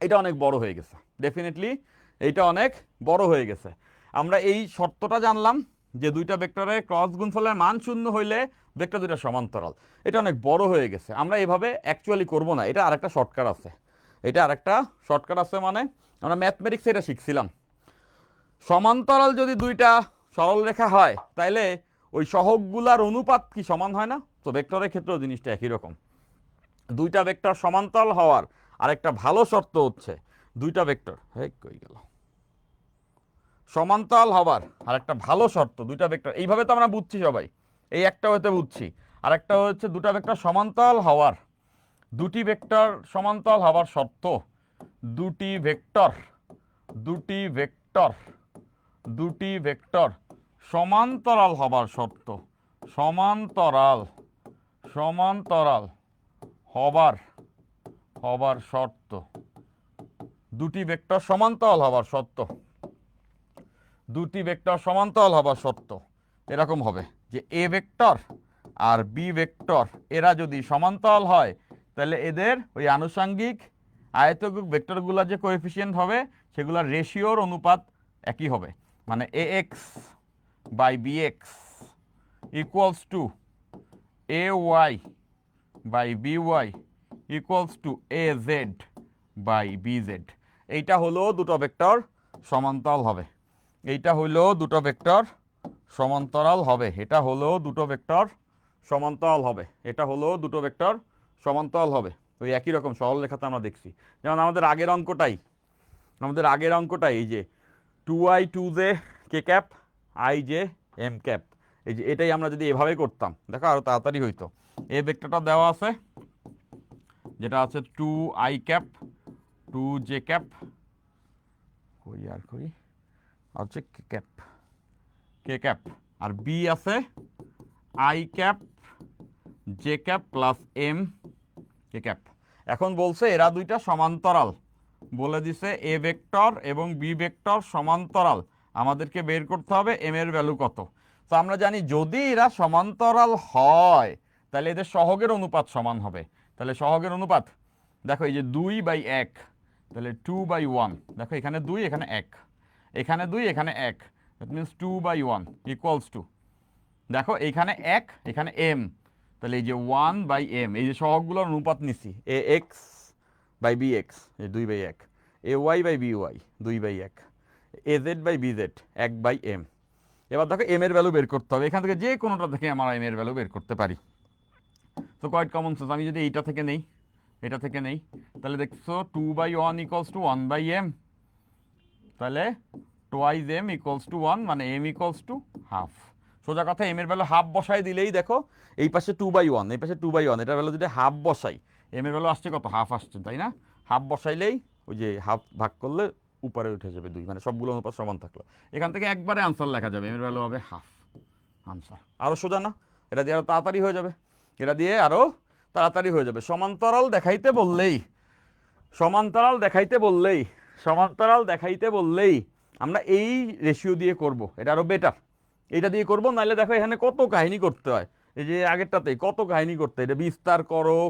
এটা অনেক বড় হয়ে গেছে ডেফিনেটলি। এইটা অনেক বড় হয়ে গেছে। আমরা এই শর্তটা জানলাম যে দুইটা ভেক্টরের ক্রস গুণফলের মান শূন্য হইলে ভেক্টর দুইটা সমান্তরাল। এটা অনেক বড় হয়ে গেছে। আমরা এভাবে অ্যাকচুয়ালি করব না। এটা আরেকটা শর্টকাট আছে। মানে আমরা ম্যাথমেটিক্সে এটা শিখছিলাম। সমান্তরাল যদি দুইটা সরল রেখা হয় তাইলে ওই সহগগুলার অনুপাত কি সমান হয় না? তো ভেক্টরের ক্ষেত্রেও জিনিসটা একই রকম। দুইটা ভেক্টর সমান্তরাল হওয়ার আরেকটা ভালো শর্ত হচ্ছে দুইটা ভেক্টর কই গেল সমান্তরাল হবার আরেকটা ভালো শর্ত দুইটা ভেক্টর এইভাবে তো আমরা বুঝছি সবাই। এই একটা হতে বুঝছি। আরেকটা হচ্ছে দুটা ভেক্টর সমান্তরাল হওয়ার দুটি ভেক্টর সমান্তরাল হওয়ার শর্ত দুটি ভেক্টর সমান্তরাল হবার শর্ত সমান্তরাল হবার শর্ত দুটি ভেক্টর সমান্তরাল হবার শর্ত এরকম হবে যে এ ভেক্টর আর বি ভেক্টর এরা যদি সমান্তরাল হয় তাহলে এদের ওই আনুষঙ্গিক আয়তক্ষেত্রাকার ভেক্টরগুলোর যে কোএফিসিয়েন্ট হবে সেগুলোর রেশিওর অনুপাত একই হবে। মানে ax by bx equals to ay by by equals to az by bz। এইটা হলো দুটো ভেক্টর সমান্তরাল হবে। এটা হলো দুটো ভেক্টর সমান্তরাল হবে। ওই একই রকম সরল রেখাতে আমরা দেখছি। যেমন আমাদের আগের অঙ্কটাই এই যে 2i 2j k cap ij m cap, এই যে এটাই আমরা যদি এভাবে করতাম দেখো আরো তাড়াতাড়ি হইতো। এই ভেক্টরটা দেওয়া আছে যেটা আছে 2i ক্যাপ 2j ক্যাপ হচ্ছে কে ক্যাপ আর বি আছে I cap J cap plus M K cap. এখন বলছে এরা দুইটা সমান্তরাল, বলে দিছে এ ভেক্টর এবং বি ভেক্টর সমান্তরাল, আমাদেরকে বের করতে হবে এম এর ভ্যালু কত। তো আমরা জানি যদি এরা সমান্তরাল হয় তাহলে এদের সহগের অনুপাত সমান হবে। তাহলে সহগের অনুপাত দেখো এই যে 2/1, তাহলে 2/1, দেখো এখানে 2 এখানে 1, এখানে 2 এখানে 1, দ্যাট মিনস 2/1 ইকুয়ালস টু দেখো এইখানে 1 এখানে m, তাহলে এই যে 1/m, এই যে সহগগুলোর অনুপাত নিছি ax by bx 2/1, ay by by 2/1, az by bz 1/m। এবার দেখো m এর ভ্যালু বের করতে হবে। এখান থেকে যে কোনোটা থেকে আমরা m এর ভ্যালু বের করতে পারি। তো কোয়াইট কমন সেন্স। আমি যদি এইটা থেকে নেই তাহলে দেখছো 2/1 ইকুয়ালস টু 1/m, তাহলে টোয়াইজ m ইকুয়ালস টু 1, মানে m ইকুয়ালস টু হাফ। সোজা কথা m এর ভ্যালু হাফ বসাই দিলেই দেখো এই পাশে 2/1 এই পাশে 2/1, এটার ভ্যালু যদি হাফ বসাই m এর ভ্যালু আসছে কত? হাফ আসছে, তাই না? হাফ বসাইলেই ওই যে হাফ ভাগ করলে উপরে উঠে যাবে 2, মানে সবগুলো অনুপাত সমান থাকলো। এখান থেকে একবারে আনসার লেখা যাবে, m এর ভ্যালু হবে হাফ। আনসার আরও সোজা না? এটা দিয়ে আরও তাড়াতাড়ি হয়ে যাবে। সমান্তরাল দেখাইতে বললেই আমরা এই রেশিও দিয়ে করব, এটা আরো বেটার। এটা দিয়ে করব, নাহলে দেখো এখানে কত কাহিনী করতে হয়। এই যে আগেরটাতেই কত কাহিনী করতে হয়, এটা বিস্তার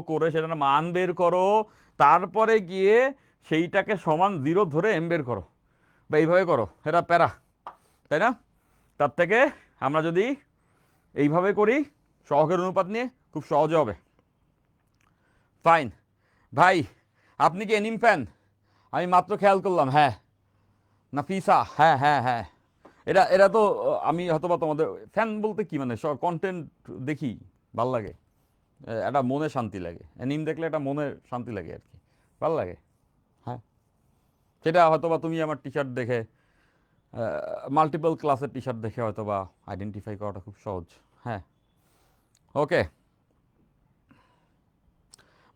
করে সেটা মান বের করো, তারপরে গিয়ে সেইটাকে সমান 0 ধরে এম বের করো বা এইভাবে করো, এটা প্যারা, তাই না? তার থেকে আমরা যদি এইভাবে করি সহগের অনুপাত নিয়ে, খুব সহজে হবে। ফাইন ভাই, আপনি কি এনিম ফ্যান? আমি মাত্র খেয়াল করলাম। হ্যাঁ নাফিসা, হ্যাঁ এরা তো আমি হয়তোবা তোমাদের ফ্যান বলতে কি, মানে সব কন্টেন্ট দেখি ভাল লাগে, একটা মনে শান্তি লাগে। অ্যানিম দেখলে একটা মনে শান্তি লাগে আর কি, ভাল লাগে। হ্যাঁ, সেটা হয়তোবা তুমি আমার টি শার্ট দেখে, মাল্টিপল ক্লাসের টি শার্ট দেখে হয়তোবা আইডেন্টিফাই করাটা খুব সহজ। হ্যাঁ, ওকে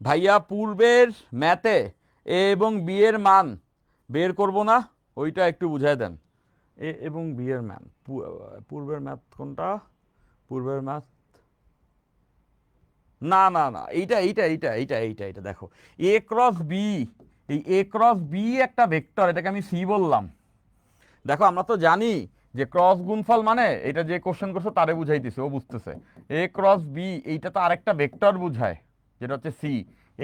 ভাইয়া, পূর্বের ম্যাথে এ এবং বি এর মান বের করব না, ওইটা একটু বুঝাই দেন। এ এবং বি এর মান, পূর্বের ম্যাথ কোনটা? পূর্বের ম্যাথ, না না না, এইটা এইটা এইটা এইটা এইটা এইটা দেখো, এ ক্রস বি, এই এ ক্রস বি একটা ভেক্টর, এটাকে আমি সি বললাম। দেখো আমরা তো জানি যে ক্রস গুণফল মানে, এটা যে কোশ্চেন করছো তারে বুঝাইতেছে, ও বুঝতেছে। এ ক্রস বি এইটা তো আরেকটা ভেক্টর বুঝায়, যেটা হচ্ছে সি।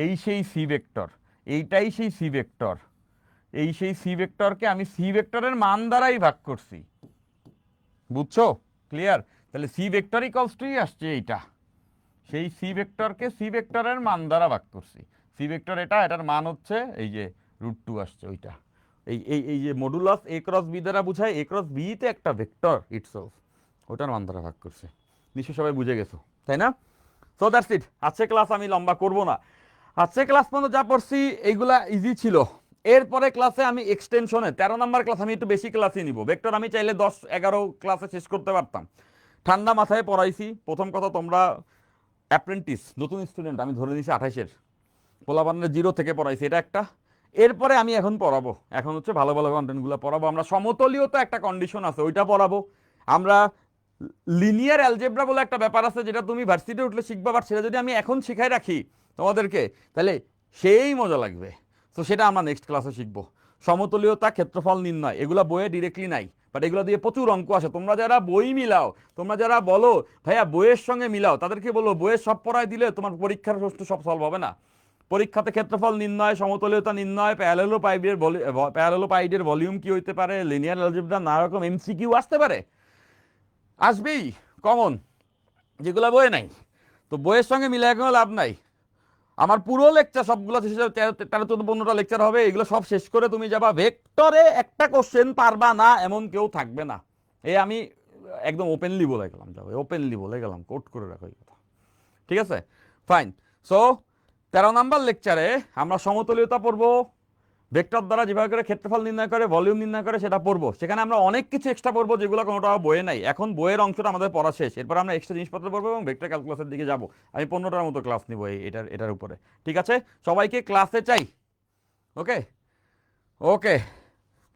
এই সেই সি ভেক্টর, এইটাই সেই সি ভেক্টর, এই সেই সি ভেক্টরকে আমি সি ভেক্টরের মান দ্বারাই ভাগ করছি। বুঝছো? ক্লিয়ার? তাহলে সি ভেক্টর ইকুয়ালস টু আসছে এইটা, সেই সি ভেক্টরকে সি ভেক্টরের মান দ্বারা ভাগ করছি। সি ভেক্টর এটা, এটার মান হচ্ছে এই যে √2 আসছে ওইটা। এই এই এই যে মডুলাস এ ক্রস বি দ্বারা বুঝায়, এ ক্রস বি তে একটা ভেক্টর ইটসেলফ, ওটার মান দ্বারা ভাগ করছে। নিশ্চয়ই সবাই বুঝে গেছো, তাই না? সো দ্যাটস ইট। আজকে ক্লাস আমি লম্বা করব না, আজকে ক্লাস পর্যন্ত যা পড়ছি এইগুলা ইজি ছিল। এরপরে ক্লাসে আমি এক্সটেনশনে 13 নাম্বার ক্লাস আমি একটু বেশি ক্লাসই নিব। ভেক্টর আমি চাইলে 10-11 ক্লাসে শেষ করতে পারতাম, ঠান্ডা মাথায় পড়াইছি। প্রথম কথা, তোমরা অ্যাপ্রেন্টিস, নতুন স্টুডেন্ট, আমি ধরে নিয়েছি 28-এর পোলাপানের 0 থেকে পড়াইছি, এটা একটা। এরপরে আমি এখন পড়াবো, এখন হচ্ছে ভালো ভালো কন্টেন্টগুলো পড়াবো। আমরা সমতলীয় তো একটা কন্ডিশন আছে, ওইটা পড়াবো। আমরা লিনিয়ার অ্যালজেব্রা বলে একটা ব্যাপার আছে, যেটা তুমি ভার্সিটিতে উঠলে শিখবা, বাট সেটা যদি আমি এখন শিখাই রাখি তোমাদেরকে, তাহলে সেই মজা লাগবে। তো সেটা আমরা নেক্সট ক্লাসে শিখবো। সমতলীয়তা, ক্ষেত্রফল নির্ণয়, এগুলো বইয়ে ডিরেক্টলি নাই, বাট এগুলো দিয়ে প্রচুর অঙ্ক আসে। তোমরা যারা বই মিলাও, তোমরা যারা বলো ভাইয়া বইয়ের সঙ্গে মিলাও, তাদেরকে বলো বইয়ের সব পড়ায় দিলে তোমার পরীক্ষার প্রশ্ন সব সলভ হবে না। পরীক্ষাতে ক্ষেত্রফল নির্ণয়, সমতলীয়তা নির্ণয়, প্যারালেলোপাইডের ভলিউম কি হইতে পারে, লিনিয়ার অ্যালজেব্রা, নানা রকম এমসিকিউ আসতে পারে, আসবেই কমন, যেগুলো বইয়ে নাই। তো বইয়ের সঙ্গে মিলাই কোনো লাভ নাই। আমার পুরো লেকচার সবগুলো 13-14-15টা লেকচার হবে, এগুলো সব শেষ করে তুমি যাবা ভেক্টরে একটা কোশ্চেন পারবা না এমন কেউ থাকবে না। এই আমি একদম ওপেনলি বলে গেলাম, যাবে ওপেনলি বলে গেলাম, কোট করে রাখো এই কথা। ঠিক আছে, ফাইন। সো 13 নাম্বার লেকচারে আমরা সমতলীয়তা পড়বো, ভেক্টর দ্বারা যেভাবে করে ক্ষেত্রফল নির্ণয় করে, ভলিউম নির্ণয় করে, সেটা পড়বো। সেখানে আমরা অনেক কিছু এক্সট্রা পড়বো, যেগুলো কোনোটা বইয়ে নাই। এখন বইয়ের অংশটা আমাদের পড়া শেষ, এরপর আমরা এক্সট্রা জিনিসপত্র পড়বো এবং ভেক্টর ক্যালকুলাসের দিকে যাবো। আমি 15টার মতো ক্লাস নিবো এটার উপরে। ঠিক আছে, সবাইকে ক্লাসে চাই। Okay okay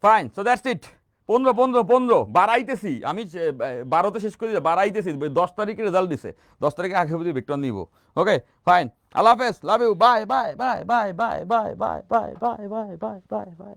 fine. So that's it. 15 বাড়াইতেছি আমি, 12তে শেষ করে দিতে বাড়াইতেছি। 10 তারিখে রেজাল্ট দিছে, 10 তারিখে আগে অবধি ভেক্টর নিব। ওকে ফাইন, আল্লাহ হাফেজ, love you, bye bye bye bye bye bye bye bye bye bye bye bye by.